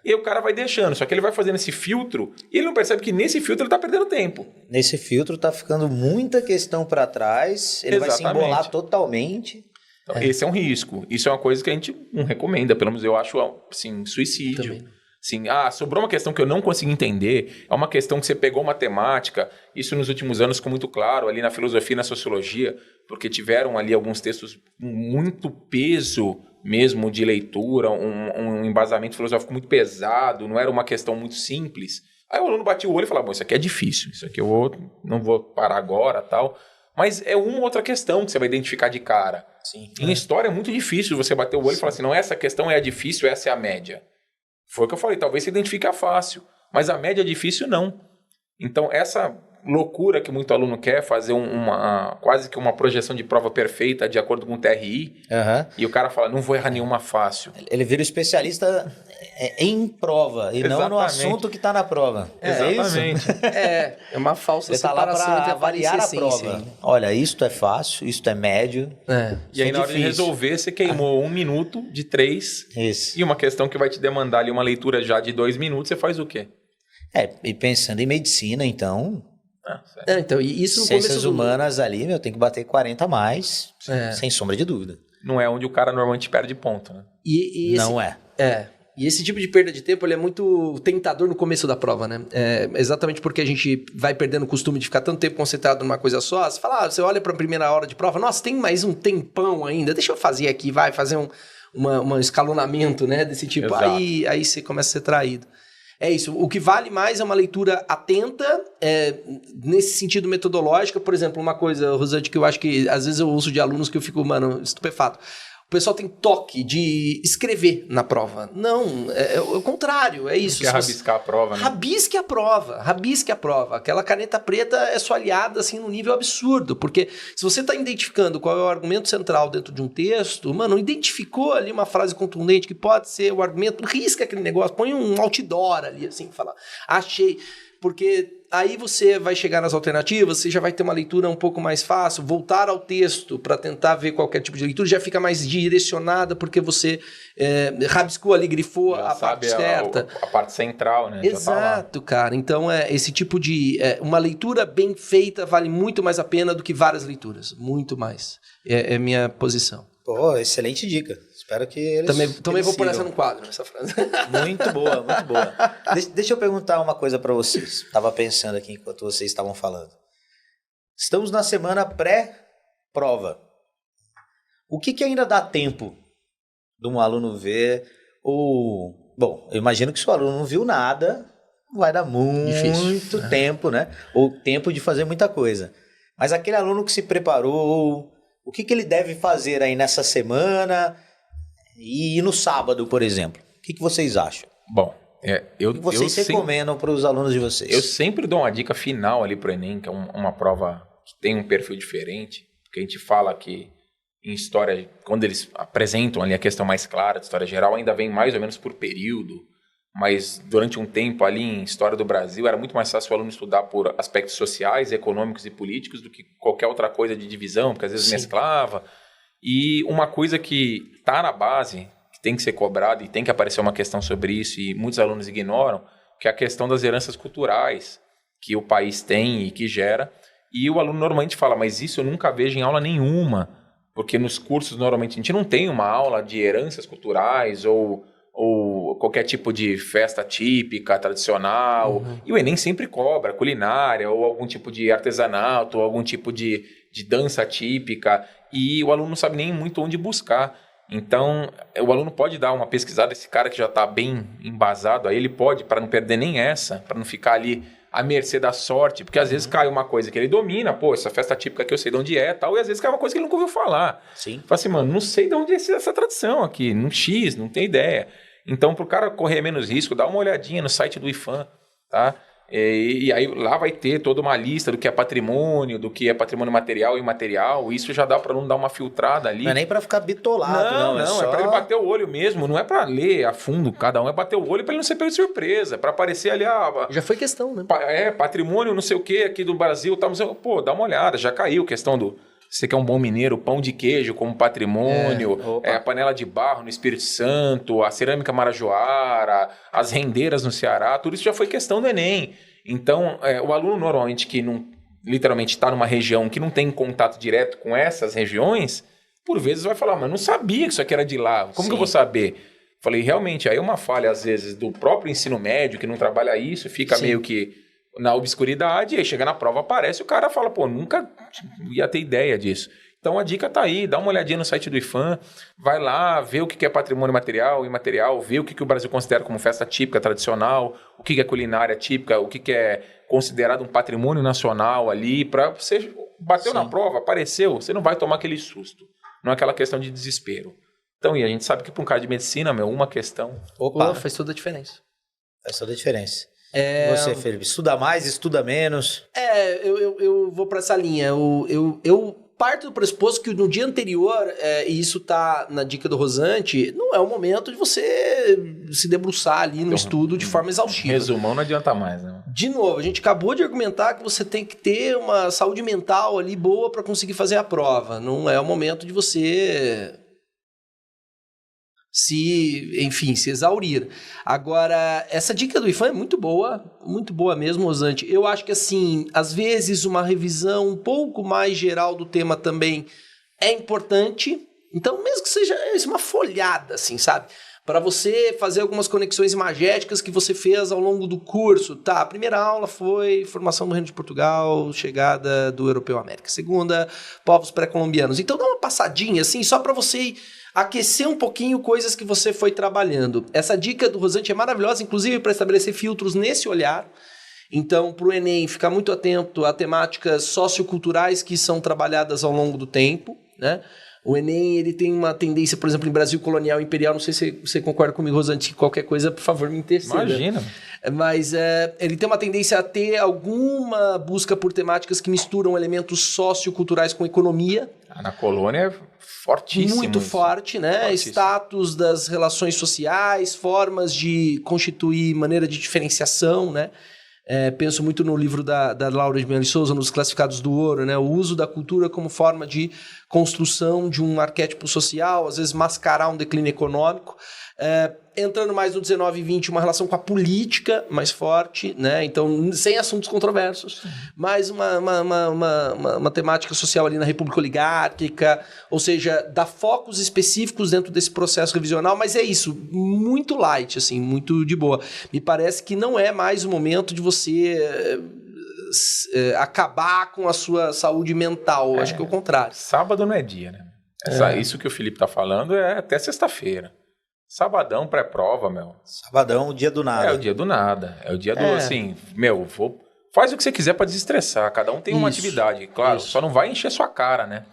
E aí o cara vai deixando, só que ele vai fazendo esse filtro e ele não percebe que nesse filtro ele tá perdendo tempo. Nesse filtro tá ficando muita questão para trás, ele vai se embolar totalmente. Então, esse é um risco. Isso é uma coisa que a gente não recomenda, pelo menos eu acho, assim, suicídio. Também. Assim, sobrou uma questão que eu não consegui entender, é uma questão que você pegou matemática, isso nos últimos anos ficou muito claro ali na filosofia e na sociologia, porque tiveram ali alguns textos com muito peso mesmo de leitura, um embasamento filosófico muito pesado, não era uma questão muito simples. Aí o aluno batia o olho e falava, bom, isso aqui é difícil, isso aqui não vou parar agora, tal. Mas é uma outra questão que você vai identificar de cara. Sim. Em história é muito difícil você bater o olho e falar assim, não, essa questão é a difícil, essa é a média. Foi o que eu falei, talvez você identifique fácil, mas a média difícil não. Então, essa loucura que muito aluno quer, fazer quase que uma projeção de prova perfeita de acordo com o TRI, e o cara fala, não vou errar nenhuma fácil. Ele vira especialista em prova, e não no assunto que está na prova. Exatamente. É uma falsa separação entre avaliar a prova. Olha, isto é fácil, isto é médio. E aí, na hora de resolver, você queimou 1 minuto de 3. Isso. E uma questão que vai te demandar ali uma leitura já de 2 minutos, você faz o quê? E pensando em medicina, então... então, e isso no Ciências humanas ali, tem que bater 40 a mais, sem sombra de dúvida. Não é onde o cara normalmente perde ponto, né? Não é. E esse tipo de perda de tempo, ele é muito tentador no começo da prova, né? Exatamente porque a gente vai perdendo o costume de ficar tanto tempo concentrado numa coisa só. Você fala, você olha para a primeira hora de prova, nossa, tem mais um tempão ainda, deixa eu fazer aqui, fazer um escalonamento, né, desse tipo. Aí você começa a ser traído. É isso. O que vale mais é uma leitura atenta, nesse sentido metodológico. Por exemplo, uma coisa, Rosante, que eu acho que às vezes eu ouço de alunos que eu fico, mano, estupefato. O pessoal tem toque de escrever na prova. Não, é o contrário, é isso. Quer rabiscar a prova, né? Rabisque a prova. Aquela caneta preta é sua aliada, assim, num nível absurdo. Porque se você está identificando qual é o argumento central dentro de um texto, mano, identificou ali uma frase contundente que pode ser o argumento, risca aquele negócio, põe um outdoor ali, assim, fala, achei. Porque aí você vai chegar nas alternativas, você já vai ter uma leitura um pouco mais fácil, voltar ao texto para tentar ver qualquer tipo de leitura, já fica mais direcionada, porque você rabiscou ali, grifou já a parte certa. A parte central, né? Exato, cara. Então, esse tipo de... uma leitura bem feita vale muito mais a pena do que várias leituras. Muito mais. É minha posição. Pô, excelente dica. Espero que eles... Também vou pôr essa no quadro, essa frase. Muito boa, muito boa. Deixa eu perguntar uma coisa para vocês. Estava pensando aqui enquanto vocês estavam falando. Estamos na semana pré-prova. O que ainda dá tempo de um aluno ver? Bom, eu imagino que se o aluno não viu nada, vai dar muito tempo, né? Ou tempo de fazer muita coisa. Mas aquele aluno que se preparou, o que ele deve fazer aí nessa semana e no sábado, por exemplo? O que vocês acham? Bom, o que vocês recomendam para os alunos de vocês? Eu sempre dou uma dica final ali para o Enem, que é uma prova que tem um perfil diferente, porque a gente fala que em história, quando eles apresentam ali a questão mais clara de história geral, ainda vem mais ou menos por período, mas durante um tempo ali em história do Brasil era muito mais fácil o aluno estudar por aspectos sociais, econômicos e políticos do que qualquer outra coisa de divisão, porque às vezes mesclava. E uma coisa que está na base, que tem que ser cobrada e tem que aparecer uma questão sobre isso e muitos alunos ignoram, que é a questão das heranças culturais que o país tem e que gera. E o aluno normalmente fala, mas isso eu nunca vejo em aula nenhuma, porque nos cursos normalmente a gente não tem uma aula de heranças culturais ou qualquer tipo de festa típica, tradicional. E o Enem sempre cobra culinária ou algum tipo de artesanato ou algum tipo de dança típica. E o aluno não sabe nem muito onde buscar. Então, o aluno pode dar uma pesquisada, esse cara que já está bem embasado, aí ele pode, para não perder nem essa, para não ficar ali à mercê da sorte, porque às vezes cai uma coisa que ele domina, pô, essa festa típica aqui eu sei de onde é tal, e às vezes cai uma coisa que ele nunca ouviu falar. Sim. Fala assim, mano, não sei de onde é essa tradição aqui, no X, não tem ideia. Então, para o cara correr menos risco, dá uma olhadinha no site do IFAM, tá? E aí lá vai ter toda uma lista do que é patrimônio material e imaterial. Isso já dá para não dar uma filtrada ali. Não é nem para ficar bitolado, não. É para ele bater o olho mesmo. Não é para ler a fundo cada um, é bater o olho para ele não ser pego de surpresa, para aparecer ali já foi questão, né? Patrimônio não sei o que aqui do Brasil, tá, pô, dá uma olhada, já caiu questão do... Você que é um bom mineiro, pão de queijo como patrimônio, a panela de barro no Espírito Santo, a cerâmica marajoara, as rendeiras no Ceará, tudo isso já foi questão do Enem. Então, o aluno normalmente que não, literalmente está numa região que não tem contato direto com essas regiões, por vezes vai falar, mas não sabia que isso aqui era de lá, como que eu vou saber? Falei, realmente, aí é uma falha às vezes do próprio ensino médio que não trabalha isso, fica meio que na obscuridade, e aí chega na prova, aparece, o cara fala, pô, nunca ia ter ideia disso. Então a dica tá aí, dá uma olhadinha no site do IFAM, vai lá, vê o que é patrimônio material e imaterial, vê o que o Brasil considera como festa típica, tradicional, o que é culinária típica, o que é considerado um patrimônio nacional ali, para você bateu na prova, apareceu, você não vai tomar aquele susto, não é aquela questão de desespero. Então, e a gente sabe que para um cara de medicina, uma questão... faz toda a diferença. Faz toda a diferença. Você, Felipe, estuda mais, estuda menos? Eu vou para essa linha. Eu parto do pressuposto que no dia anterior, e isso tá na dica do Rosante, não é o momento de você se debruçar ali no estudo de forma exaustiva. Resumão não adianta mais, né? De novo, a gente acabou de argumentar que você tem que ter uma saúde mental ali boa para conseguir fazer a prova. Não é o momento de você... se exaurir. Agora, essa dica do IFAM é muito boa mesmo, Rosante. Eu acho que, assim, às vezes uma revisão um pouco mais geral do tema também é importante. Então, mesmo que seja uma folhada, assim, sabe? para você fazer algumas conexões imagéticas que você fez ao longo do curso. Tá, a primeira aula foi formação do Reino de Portugal, chegada do Europeu à América. Segunda, povos pré-colombianos. Então dá uma passadinha, assim, só para você aquecer um pouquinho coisas que você foi trabalhando. Essa dica do Rosante é maravilhosa, inclusive para estabelecer filtros nesse olhar. Então, para o Enem, ficar muito atento a temáticas socioculturais que são trabalhadas ao longo do tempo, né? O Enem, ele tem uma tendência, por exemplo, em Brasil colonial e imperial, não sei se você concorda comigo, Rosante, qualquer coisa, por favor, me interceda. Imagina. Mas ele tem uma tendência a ter alguma busca por temáticas que misturam elementos socioculturais com economia. Na colônia é fortíssimo. Muito forte, né? Fortíssimo. Status das relações sociais, formas de constituir maneira de diferenciação, né? Penso muito no livro da Laura de Melo Souza, nos Classificados do Ouro, né? O uso da cultura como forma de construção de um arquétipo social, às vezes mascarar um declínio econômico. Entrando mais no 19 e 20, uma relação com a política mais forte, né? Então, sem assuntos controversos, mas uma temática social ali na República Oligárquica, ou seja, dá focos específicos dentro desse processo revisional, mas é isso, muito light, assim, muito de boa. Me parece que não é mais o momento de você acabar com a sua saúde mental, acho que é o contrário. Sábado não é dia, né? Isso que o Felipe tá falando é até sexta-feira. Sabadão, pré-prova, meu. Sabadão, o dia do nada. É o dia do nada. É o dia do, assim, faz o que você quiser pra desestressar. Cada um tem uma atividade. Claro, só não vai encher sua cara, né?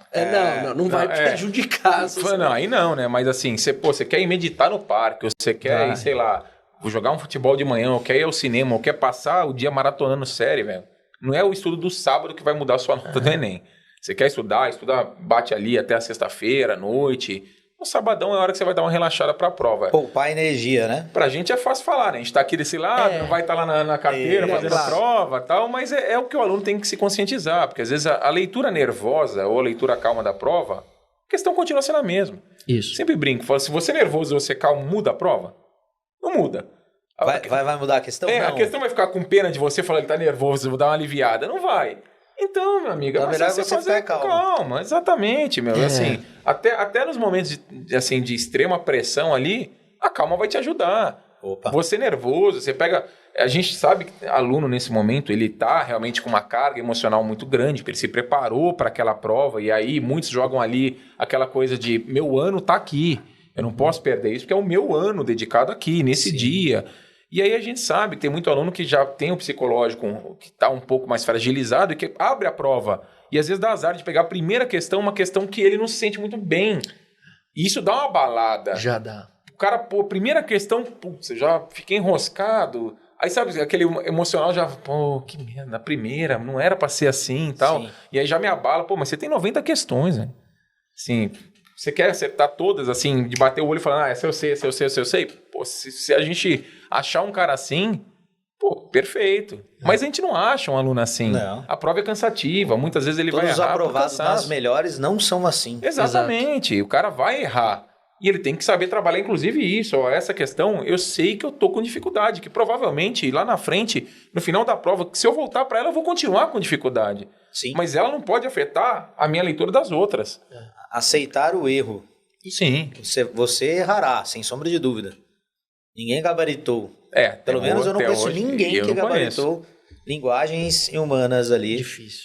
Não vai prejudicar. Não, aí não, né? Mas assim, você quer ir meditar no parque, ou você quer ir, sei lá, vou jogar um futebol de manhã, ou quer ir ao cinema, ou quer passar o dia maratonando série, velho. Não é o estudo do sábado que vai mudar a sua nota do Enem. Você quer estudar, bate ali até a sexta-feira, à noite. No sabadão é a hora que você vai dar uma relaxada pra prova. Poupar energia, né? Pra gente é fácil falar, né? A gente tá aqui desse lado, não vai estar lá na carteira fazendo a prova e tal, mas é o que o aluno tem que se conscientizar, porque às vezes a leitura nervosa ou a leitura calma da prova, a questão continua sendo a mesma. Isso. Sempre brinco, falo, se você é nervoso ou você calmo, muda a prova? Não muda. Vai mudar a questão? A questão vai ficar com pena de você falar que tá nervoso, vou dar uma aliviada. Não vai. Então, meu amigo, é melhor você ficar calma. Exatamente, meu. Assim, até nos momentos de extrema pressão ali, a calma vai te ajudar. Opa. Você nervoso, você pega... A gente sabe que aluno nesse momento, ele tá realmente com uma carga emocional muito grande, porque ele se preparou para aquela prova, e aí muitos jogam ali aquela coisa de meu ano tá aqui, eu não posso perder isso, porque é o meu ano dedicado aqui, nesse dia. E aí a gente sabe que tem muito aluno que já tem o psicológico que está um pouco mais fragilizado e que abre a prova. E às vezes dá azar de pegar a primeira questão, uma questão que ele não se sente muito bem. E isso dá uma balada. Já dá. O cara, primeira questão, putz, já fiquei enroscado. Aí sabe, aquele emocional já, que merda, a primeira, não era para ser assim e tal. Sim. E aí já me abala, mas você tem 90 questões, né? Assim... Você quer acertar todas, assim, de bater o olho e falar, essa eu sei, essa eu sei, essa eu sei? Pô, se a gente achar um cara assim, perfeito. Mas a gente não acha um aluno assim. Não. A prova é cansativa, muitas vezes ele vai errar. Todos os aprovados nas melhores não são assim. Exatamente, o cara vai errar. E ele tem que saber trabalhar, inclusive, isso. Essa questão, eu sei que eu tô com dificuldade, que provavelmente lá na frente, no final da prova, se eu voltar para ela, eu vou continuar com dificuldade. Sim. Mas ela não pode afetar a minha leitura das outras. Aceitar o erro. Sim. Você errará, sem sombra de dúvida. Ninguém gabaritou. Pelo menos eu não conheço ninguém que gabaritou linguagens humanas ali. Difícil.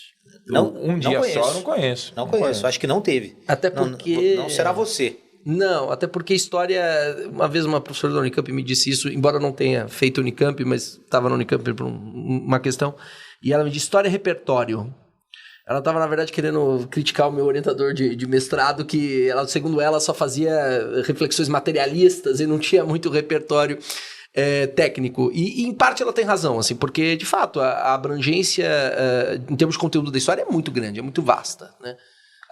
Um dia só eu não conheço. Não conheço, acho que não teve. Até porque... Não será você. Não, até porque história... Uma vez uma professora da Unicamp me disse isso, embora eu não tenha feito Unicamp, mas estava na Unicamp por uma questão, e ela me disse, história é repertório. Ela estava, na verdade, querendo criticar o meu orientador de mestrado, que, segundo ela, só fazia reflexões materialistas e não tinha muito repertório técnico. E, em parte, ela tem razão, assim, porque, de fato, a abrangência, em termos de conteúdo da história, é muito grande, é muito vasta, né?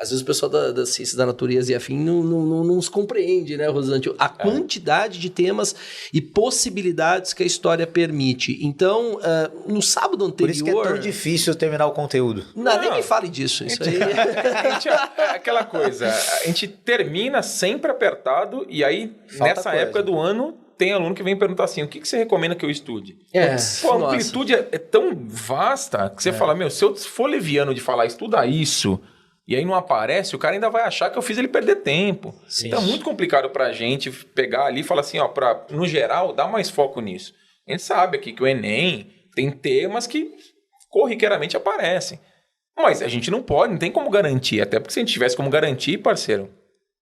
Às vezes o pessoal da ciência da natureza e afim não se compreende, né, Rosante? A quantidade de temas e possibilidades que a história permite. Então, no sábado anterior... Por isso que é tão difícil terminar o conteúdo. Não, nem me fale disso. Isso aí... aquela coisa, a gente termina sempre apertado e aí, nessa época do ano... Tem aluno que vem perguntar assim, o que você recomenda que eu estude? A amplitude é tão vasta que você fala, se eu for leviano de falar, estuda isso, e aí não aparece, o cara ainda vai achar que eu fiz ele perder tempo. Sim. Então é muito complicado pra gente pegar ali e falar assim, ó, no geral, dá mais foco nisso. A gente sabe aqui que o Enem tem temas que corriqueiramente aparecem. Mas a gente não tem como garantir. Até porque se a gente tivesse como garantir, parceiro,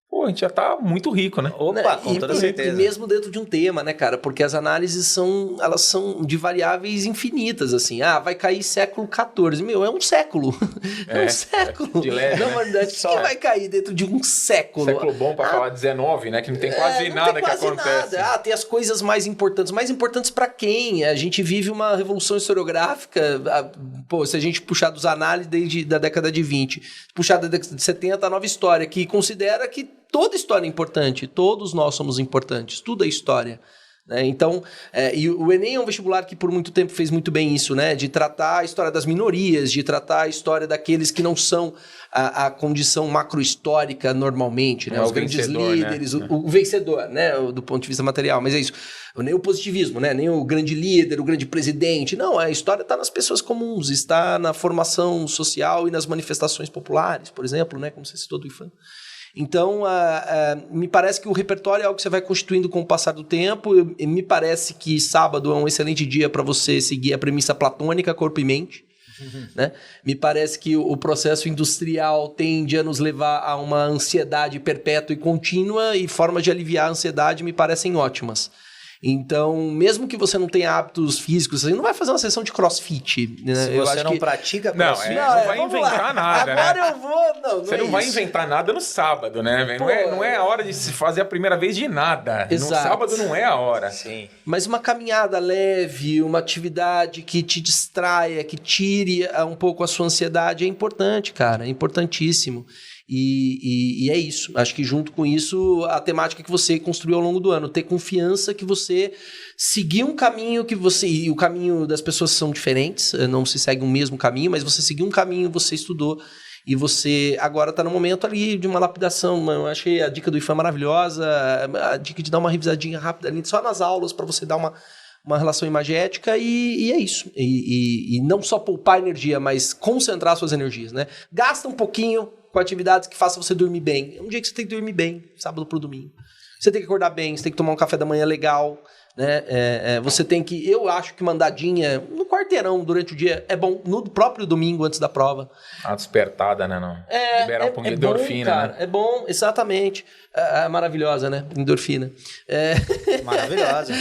pô, a gente já tá muito rico, né? Opa, com toda certeza. E mesmo dentro de um tema, né, cara? Porque as análises elas são de variáveis infinitas, assim. Vai cair século XIV. Meu, é um século. É um século. De leve, na né? verdade, o que vai cair dentro de um século? Século bom pra falar 19, né? Que não tem quase nada que acontece. Nada. Tem as coisas mais importantes. Mais importantes pra quem? A gente vive uma revolução historiográfica. Se a gente puxar dos análises desde da década de 20, puxar da década de 70, a nova história, que considera que toda história é importante, todos nós somos importantes, tudo é história. Né? Então, e o Enem é um vestibular que por muito tempo fez muito bem isso, né? De tratar a história das minorias, de tratar a história daqueles que não são a condição macro-histórica normalmente, né? Os grandes líderes, né? O vencedor, né? Do ponto de vista material, mas é isso. Nem o positivismo, né? Nem o grande líder, o grande presidente. Não, a história está nas pessoas comuns, está na formação social e nas manifestações populares, por exemplo, né? Como você citou do IFAM. Então, me parece que o repertório é algo que você vai constituindo com o passar do tempo. Me parece que sábado é um excelente dia para você seguir a premissa platônica, corpo e mente. Né? Me parece que o processo industrial tende a nos levar a uma ansiedade perpétua e contínua, e formas de aliviar a ansiedade me parecem ótimas. Então, mesmo que você não tenha hábitos físicos, você não vai fazer uma sessão de crossfit. Né? Se você não pratica crossfit... Não vai inventar nada. Agora né? eu vou... Você não vai inventar nada no sábado, né? Não é a hora de se fazer a primeira vez de nada. Exato. No sábado não é a hora. Sim. Mas uma caminhada leve, uma atividade que te distraia, que tire um pouco a sua ansiedade é importante, cara. É importantíssimo. E é isso. Acho que junto com isso, a temática que você construiu ao longo do ano, ter confiança que você seguir um caminho que você... E o caminho das pessoas são diferentes, não se segue o mesmo caminho, mas você seguiu um caminho, você estudou, e você agora está no momento ali de uma lapidação. Eu achei a dica do IFAM maravilhosa, a dica de dar uma revisadinha rápida ali, só nas aulas, para você dar uma relação imagética, e é isso. E não só poupar energia, mas concentrar suas energias, né? Gasta um pouquinho com atividades que façam você dormir bem. É um dia que você tem que dormir bem, sábado pro domingo. Você tem que acordar bem, você tem que tomar um café da manhã legal, né? Você tem que... Eu acho que mandadinha no quarteirão durante o dia é bom, no próprio domingo antes da prova. A despertada, né? Não. Liberar um pouquinho de endorfina, bom, cara, né? É bom, exatamente. É maravilhosa, né? Endorfina. Maravilhosa.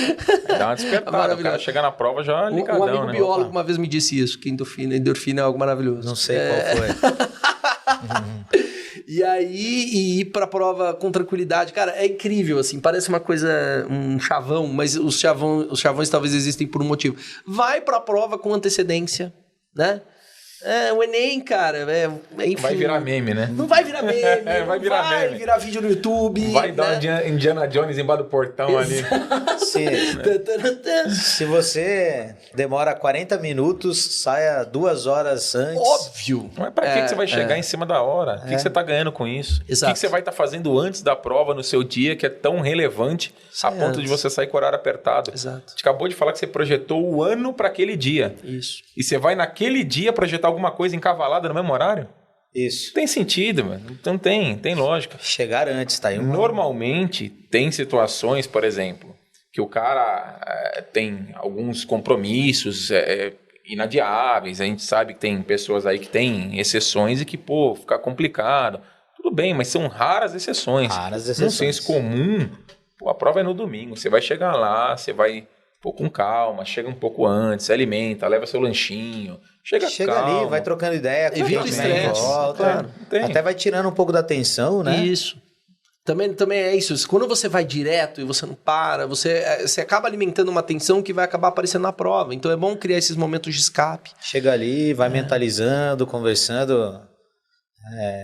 Dá uma despertada. O cara chegar na prova já ligadão, um amigo né? biólogo uma vez me disse isso, que endorfina é algo maravilhoso. Não sei qual foi. E aí, ir pra prova com tranquilidade, cara, é incrível, assim, parece uma coisa, um chavão, mas os chavões talvez existem por um motivo. Vai pra prova com antecedência, né? O Enem, cara, enfim, vai virar meme, né? Não vai virar meme, vai virar vídeo no YouTube. Vai dar um Indiana Jones embaixo do portão ali. Se você demora 40 minutos, saia 2 horas antes. Óbvio. Mas pra que você vai chegar em cima da hora? O que você tá ganhando com isso? Exato. O que você vai estar fazendo antes da prova no seu dia que é tão relevante a ponto de você sair com o horário apertado? Exato. A gente acabou de falar que você projetou o ano para aquele dia. Isso. E você vai naquele dia projetar alguma coisa encavalada no mesmo horário? Isso. Tem sentido, mano. Então tem lógica. Chegar antes, tá aí. Normalmente tem situações, por exemplo, que o cara tem alguns compromissos inadiáveis. A gente sabe que tem pessoas aí que têm exceções e que, fica complicado. Tudo bem, mas são raras exceções. Raras exceções. No senso comum, a prova é no domingo. Você vai chegar lá, você vai com calma, chega um pouco antes, se alimenta, leva seu lanchinho. Chega calma. Ali, vai trocando ideia com evita o estresse, claro. Até vai tirando um pouco da tensão, né? Isso. Também é isso. Quando você vai direto e você não para, você acaba alimentando uma tensão que vai acabar aparecendo na prova. Então é bom criar esses momentos de escape. Chega ali, vai mentalizando, conversando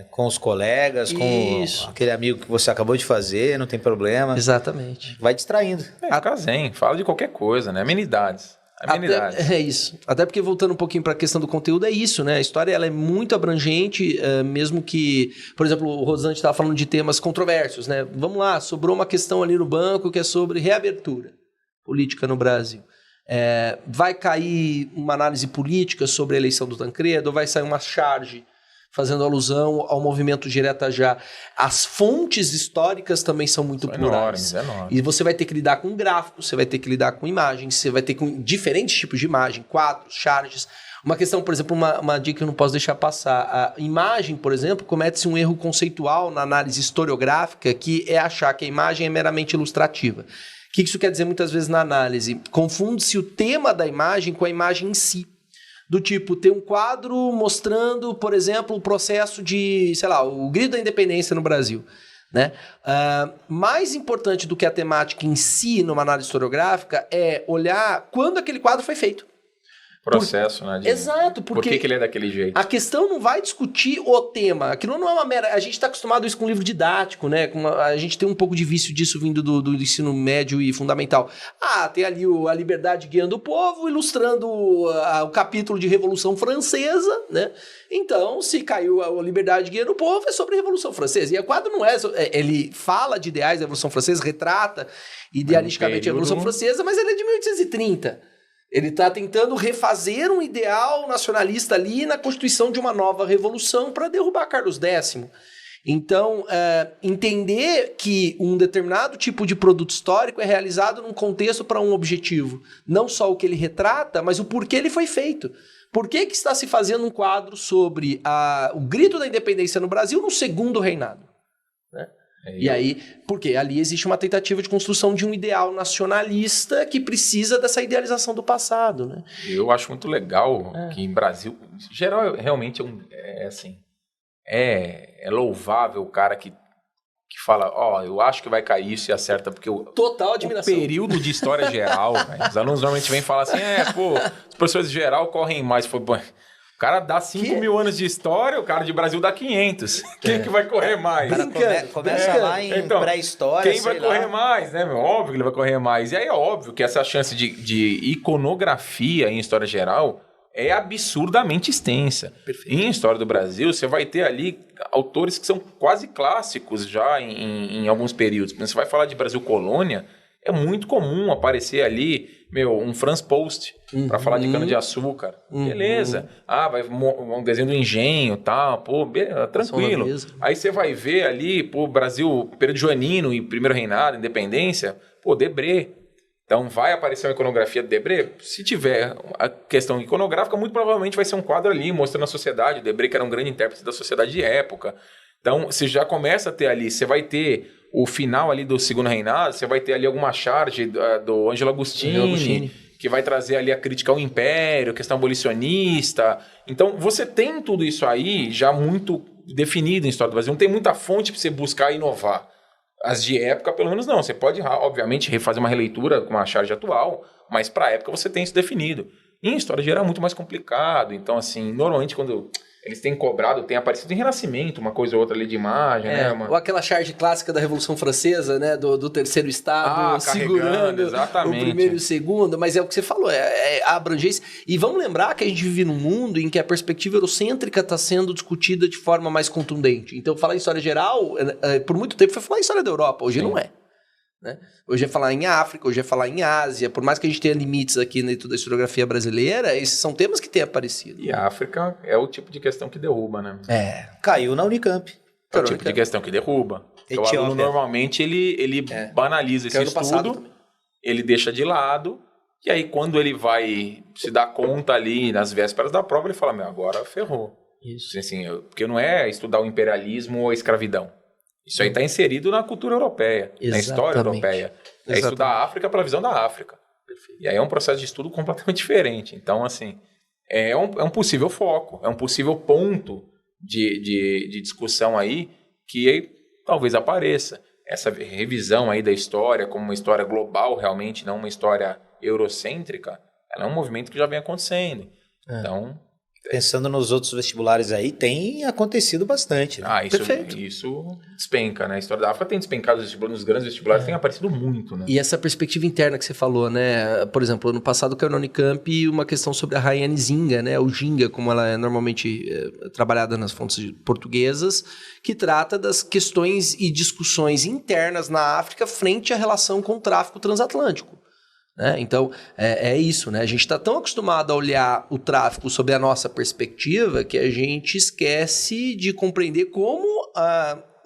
com os colegas, com aquele amigo que você acabou de fazer, não tem problema. Exatamente. Vai distraindo. Fica zen, fala de qualquer coisa, né? Amenidades. É isso. Até porque, voltando um pouquinho para a questão do conteúdo, é isso, né? A história ela é muito abrangente, mesmo que... Por exemplo, o Rosante estava falando de temas controversos, né? Vamos lá, sobrou uma questão ali no banco que é sobre reabertura política no Brasil. Vai cair uma análise política sobre a eleição do Tancredo, ou vai sair uma charge fazendo alusão ao movimento Direta Já. As fontes históricas também são muito plurais. Enormes. E você vai ter que lidar com gráficos, você vai ter que lidar com imagens, você vai ter com diferentes tipos de imagem, quadros, charges. Uma questão, por exemplo, uma dica que eu não posso deixar passar. A imagem, por exemplo, comete-se um erro conceitual na análise historiográfica, que é achar que a imagem é meramente ilustrativa. O que isso quer dizer muitas vezes na análise? Confunde-se o tema da imagem com a imagem em si. Do tipo, ter um quadro mostrando, por exemplo, o processo de, sei lá, o grito da independência no Brasil. Né? Mais importante do que a temática em si, numa análise historiográfica, é olhar quando aquele quadro foi feito. Processo, né? Exato, porque por que ele é daquele jeito? A questão não vai discutir o tema. Aquilo não é uma mera... A gente está acostumado isso com livro didático, né? A gente tem um pouco de vício disso vindo do ensino médio e fundamental. Tem ali a liberdade guiando o povo, ilustrando o capítulo de Revolução Francesa, né? Então, se caiu a liberdade guiando o povo, é sobre a Revolução Francesa. E o quadro não é... Ele fala de ideais da Revolução Francesa, retrata idealisticamente a Revolução Francesa, mas ele é de 1830. Ele está tentando refazer um ideal nacionalista ali na constituição de uma nova revolução para derrubar Carlos X. Então, entender que um determinado tipo de produto histórico é realizado num contexto para um objetivo. Não só o que ele retrata, mas o porquê ele foi feito. Por que está se fazendo um quadro sobre o grito da independência no Brasil no segundo reinado? Né? E aí, porque ali existe uma tentativa de construção de um ideal nacionalista que precisa dessa idealização do passado, né? Eu acho muito legal que em Brasil, em geral, realmente é louvável o cara que fala, eu acho que vai cair isso e acerta, porque total admiração. O período de história geral, os alunos normalmente vêm falar assim, os professores de geral correm mais, o cara dá 5.000 anos de história, o cara de Brasil dá 500. Quem que vai correr mais? O cara começa lá em pré-história, quem vai correr mais, né? Óbvio que ele vai correr mais. E aí é óbvio que essa chance de iconografia em história geral é absurdamente extensa. Perfeito. Em história do Brasil, você vai ter ali autores que são quase clássicos já em alguns períodos. Quando você vai falar de Brasil Colônia, é muito comum aparecer ali, um Franz Post, para falar de cana-de-açúcar. Beleza. Vai um desenho do engenho e tal. Tranquilo. Aí você vai ver ali, Brasil, período joanino e primeiro reinado, independência, Debré. Então vai aparecer uma iconografia de Debré. Se tiver a questão iconográfica, muito provavelmente vai ser um quadro ali, mostrando a sociedade. Debré, que era um grande intérprete da sociedade de época. Então, você já começa a ter ali, você vai ter o final ali do segundo reinado, você vai ter ali alguma charge do Ângelo Agostini, que vai trazer ali a crítica ao império, questão abolicionista. Então, você tem tudo isso aí já muito definido em história do Brasil. Não tem muita fonte para você buscar inovar. As de época, pelo menos, não. Você pode, obviamente, refazer uma releitura com uma charge atual, mas para a época você tem isso definido. Em história geral é muito mais complicado. Então, assim, normalmente quando eles têm cobrado, tem aparecido em Renascimento, uma coisa ou outra ali de imagem, né? Ou aquela charge clássica da Revolução Francesa, né? Do terceiro estado segurando exatamente. O primeiro e o segundo. Mas é o que você falou, a abrangência. E vamos lembrar que a gente vive num mundo em que a perspectiva eurocêntrica está sendo discutida de forma mais contundente. Então, falar em história geral, por muito tempo foi falar em história da Europa. Hoje não é. Né? Hoje é falar em África, hoje é falar em Ásia. Por mais que a gente tenha limites aqui dentro da historiografia brasileira, esses são temas que têm aparecido. E a África é o tipo de questão que derruba, né? Caiu na Unicamp. É o tipo de questão que derruba. Então, o aluno normalmente ele banaliza esse estudo, ele deixa de lado, e aí quando ele vai se dar conta ali nas vésperas da prova, ele fala, agora ferrou. Isso. Assim, porque não é estudar o imperialismo ou a escravidão. Isso aí está inserido na cultura europeia, na história europeia. É estudar a África pela visão da África. Perfeito. E aí é um processo de estudo completamente diferente. Então, assim, é um possível foco, é um possível ponto de discussão aí que talvez apareça. Essa revisão aí da história como uma história global realmente, não uma história eurocêntrica, ela é um movimento que já vem acontecendo. Então... Pensando nos outros vestibulares aí, tem acontecido bastante. Né? Isso despenca, né? A história da África tem despencado nos grandes vestibulares, tem aparecido muito, né? E essa perspectiva interna que você falou, né? Por exemplo, ano passado caiu na Unicamp uma questão sobre a rainha Nzinga, né? O Ginga, como ela é normalmente trabalhada nas fontes portuguesas, que trata das questões e discussões internas na África frente à relação com o tráfico transatlântico. né? Então, é isso, né? A gente está tão acostumado a olhar o tráfico sob a nossa perspectiva que a gente esquece de compreender como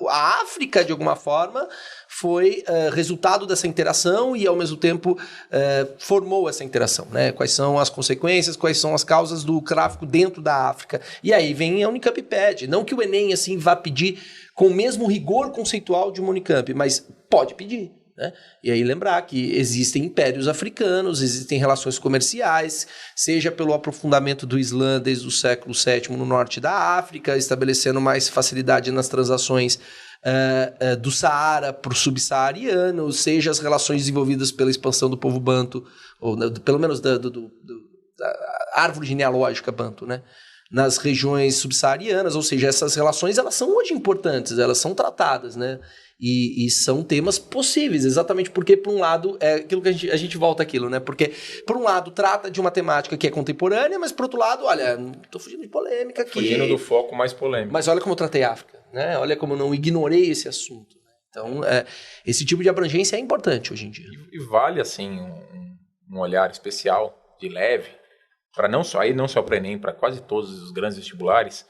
a África, de alguma forma, foi resultado dessa interação e, ao mesmo tempo, formou essa interação, né? Quais são as consequências, quais são as causas do tráfico dentro da África. E aí vem a Unicamp e pede. Não que o Enem, assim, vá pedir com o mesmo rigor conceitual de uma Unicamp, mas pode pedir, né? E aí lembrar que existem impérios africanos, existem relações comerciais, seja pelo aprofundamento do Islã desde o século VII no norte da África, estabelecendo mais facilidade nas transações do Saara para o subsaariano, seja as relações desenvolvidas pela expansão do povo banto, ou pelo menos da árvore genealógica banto, né? Nas regiões subsaarianas, ou seja, essas relações elas são hoje importantes, elas são tratadas, né? E são temas possíveis, exatamente porque, por um lado, é aquilo que a gente volta àquilo, né? Porque, por um lado, trata de uma temática que é contemporânea, mas, por outro lado, olha, não tô fugindo de polêmica aqui. Fugindo do foco mais polêmico. Mas olha como eu tratei a África, né? Olha como eu não ignorei esse assunto. Então, esse tipo de abrangência é importante hoje em dia. E vale, assim, um olhar especial, de leve, para não só para o Enem, para quase todos os grandes vestibulares,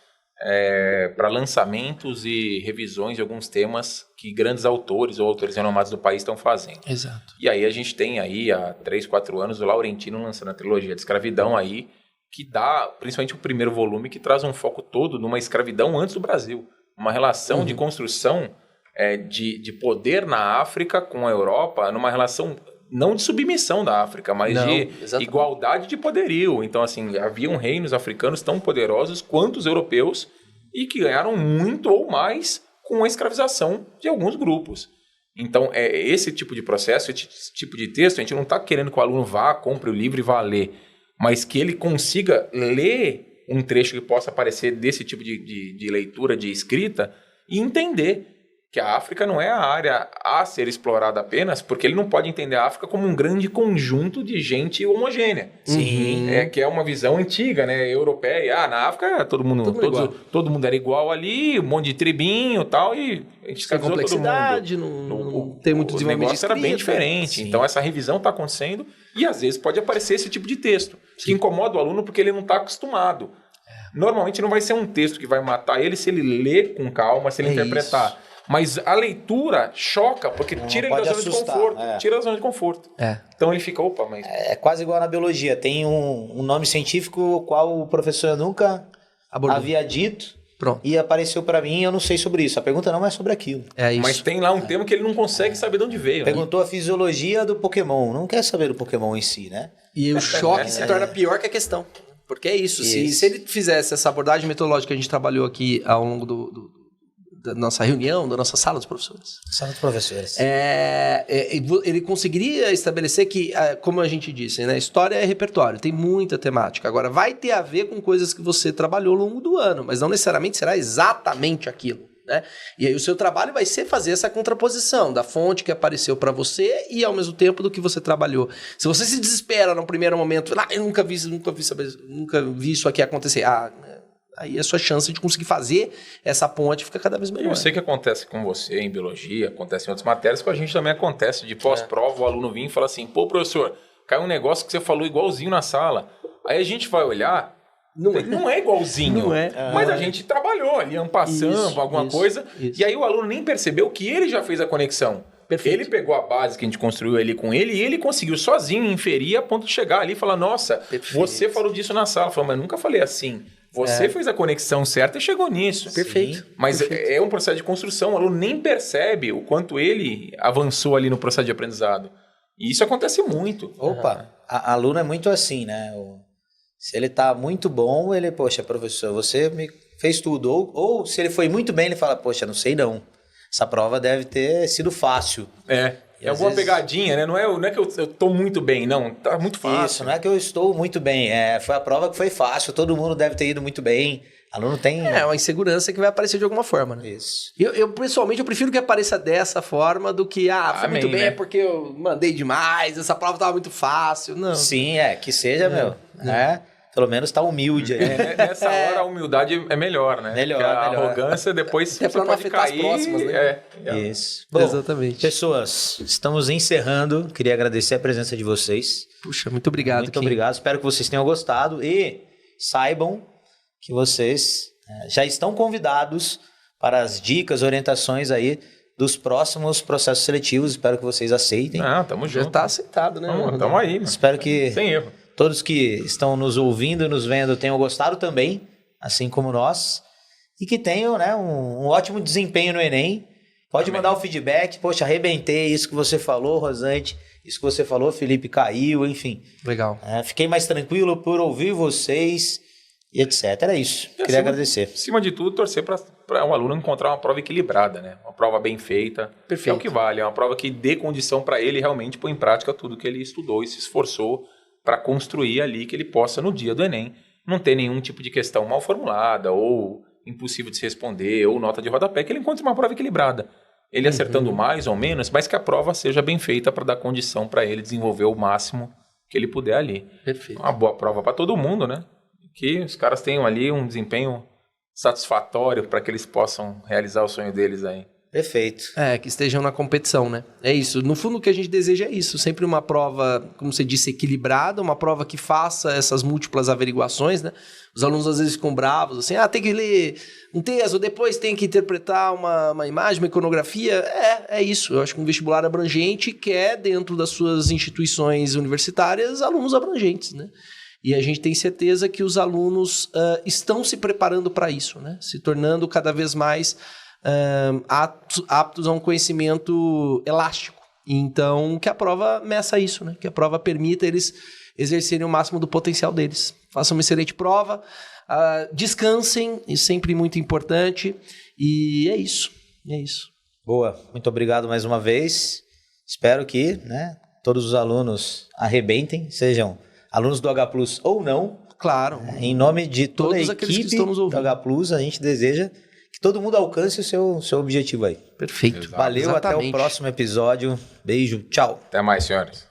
para lançamentos e revisões de alguns temas que grandes autores ou autores renomados do país estão fazendo. Exato. E aí a gente tem aí, há 3, 4 anos, o Laurentino lançando a trilogia de escravidão aí, que dá, principalmente o primeiro volume, que traz um foco todo numa escravidão antes do Brasil. Uma relação de construção de poder na África com a Europa, numa relação não de submissão da África, mas de igualdade de poderio. Então, assim, haviam reinos africanos tão poderosos quanto os europeus e que ganharam muito ou mais com a escravização de alguns grupos. Então, esse tipo de processo, esse tipo de texto, a gente não está querendo que o aluno vá, compre o livro e vá ler, mas que ele consiga ler um trecho que possa aparecer desse tipo de leitura, de escrita, e entender que a África não é a área a ser explorada apenas, porque ele não pode entender a África como um grande conjunto de gente homogênea. Sim. Que é uma visão antiga, né, europeia. Na África todo mundo era igual ali, um monte de tribinho e tal, e a gente sem complexidade, não tem muito desenvolvimento. O negócio era bem diferente. Sim. Então essa revisão está acontecendo e às vezes pode aparecer esse tipo de texto, que incomoda o aluno porque ele não está acostumado. Normalmente não vai ser um texto que vai matar ele se ele ler com calma, se ele interpretar. Isso. Mas a leitura choca, porque tira ele da zona de conforto. Tira a zona de conforto. Então ele fica, mas... É quase igual na biologia. Tem um nome científico o qual o professor nunca havia dito. Pronto. E apareceu para mim e eu não sei sobre isso. A pergunta não é sobre aquilo. Isso. Mas tem lá um tema que ele não consegue saber de onde veio. Perguntou a fisiologia do Pokémon. Não quer saber do Pokémon em si, né? E o choque se torna pior que a questão. Porque é isso. Se ele fizesse essa abordagem metodológica que a gente trabalhou aqui ao longo da nossa reunião, da nossa sala dos professores. Sala dos professores. Ele conseguiria estabelecer que, como a gente disse, né, história é repertório, tem muita temática. Agora, vai ter a ver com coisas que você trabalhou ao longo do ano, mas não necessariamente será exatamente aquilo, né? E aí o seu trabalho vai ser fazer essa contraposição da fonte que apareceu para você e ao mesmo tempo do que você trabalhou. Se você se desespera no primeiro momento, eu nunca vi isso aqui acontecer. Aí a sua chance de conseguir fazer essa ponte fica cada vez melhor. Eu sei que acontece com você em biologia, acontece em outras matérias, com a gente também acontece. De pós-prova, o aluno vir e fala assim, professor, caiu um negócio que você falou igualzinho na sala. Aí a gente vai olhar, não é igualzinho. Não é. Mas a gente trabalhou ali, passando alguma coisa. Isso. E aí o aluno nem percebeu que ele já fez a conexão. Perfeito. Ele pegou a base que a gente construiu ali com ele e ele conseguiu sozinho inferir a ponto de chegar ali e falar, nossa, você falou disso na sala. Falou, mas nunca falei assim. Você fez a conexão certa e chegou nisso. Perfeito. Mas é um processo de construção. O aluno nem percebe o quanto ele avançou ali no processo de aprendizado. E isso acontece muito. Aluno é muito assim, né? Se ele tá muito bom, ele, poxa, professor, você me fez tudo. Ou se ele foi muito bem, ele fala, poxa, não sei não. Essa prova deve ter sido fácil. É alguma pegadinha, né? Não é que eu tô muito bem, não. Tá muito fácil. Isso, não é que eu estou muito bem. Foi a prova que foi fácil. Todo mundo deve ter ido muito bem. Aluno tem... uma insegurança que vai aparecer de alguma forma, né? Isso. Eu pessoalmente, eu prefiro que apareça dessa forma do que, foi muito bem, né? Porque eu mandei demais, essa prova tava muito fácil. Não. Sim, que seja, Pelo menos tá humilde aí. Nessa hora a humildade é melhor, né? Melhor, porque a melhor. arrogância depois Até você pra não pode afetar as cair. próximas, né? Isso. Bom, Exatamente. pessoas, estamos encerrando. Queria agradecer a presença de vocês. Puxa, muito obrigado. Muito Kim. obrigado. Espero que vocês tenham gostado e saibam que vocês já estão convidados para as dicas, orientações aí dos próximos processos seletivos. Espero que vocês aceitem. Tamo Já junto. tá aceitado, né? Tamo aí, mano. Espero que Sem erro. todos que estão nos ouvindo e nos vendo tenham gostado também, assim como nós, e que tenham, né, um ótimo desempenho no Enem. Pode mandar o feedback. Poxa, arrebentei, isso que você falou, Rosante, isso que você falou, Felipe, caiu, enfim. Legal. Fiquei mais tranquilo por ouvir vocês e etc. Era isso. Queria agradecer. Acima de tudo, torcer para um aluno encontrar uma prova equilibrada, né? Uma prova bem feita. Perfeito. Que é o que vale. É uma prova que dê condição para ele realmente pôr em prática tudo que ele estudou e se esforçou para construir ali, que ele possa, no dia do Enem, não ter nenhum tipo de questão mal formulada ou impossível de se responder ou nota de rodapé, que ele encontre uma prova equilibrada. Ele acertando mais ou menos, mas que a prova seja bem feita para dar condição para ele desenvolver o máximo que ele puder ali. Perfeito. Uma boa prova para todo mundo, né? Que os caras tenham ali um desempenho satisfatório para que eles possam realizar o sonho deles aí. Perfeito. Que estejam na competição, né? É isso. No fundo, o que a gente deseja é isso. Sempre uma prova, como você disse, equilibrada, uma prova que faça essas múltiplas averiguações, né? Os alunos às vezes ficam bravos, assim, tem que ler um texto, depois tem que interpretar uma imagem, uma iconografia. É isso. Eu acho que um vestibular abrangente quer, dentro das suas instituições universitárias, alunos abrangentes, né? E a gente tem certeza que os alunos estão se preparando para isso, né? Se tornando cada vez mais aptos a um conhecimento elástico. Então, que a prova meça isso, né? Que a prova permita eles exercerem o máximo do potencial deles. Façam uma excelente prova, descansem, isso é sempre muito importante. E é isso. Boa. Muito obrigado mais uma vez. Espero que, né, todos os alunos arrebentem, sejam alunos do H Plus ou não. Claro. Em nome de toda Todos a aqueles que equipe estão nos do ouvindo. H Plus, a gente deseja que todo mundo alcance o seu objetivo aí. Perfeito. Exato. Valeu, até o Exatamente. próximo episódio. Beijo, tchau. Até mais, senhores.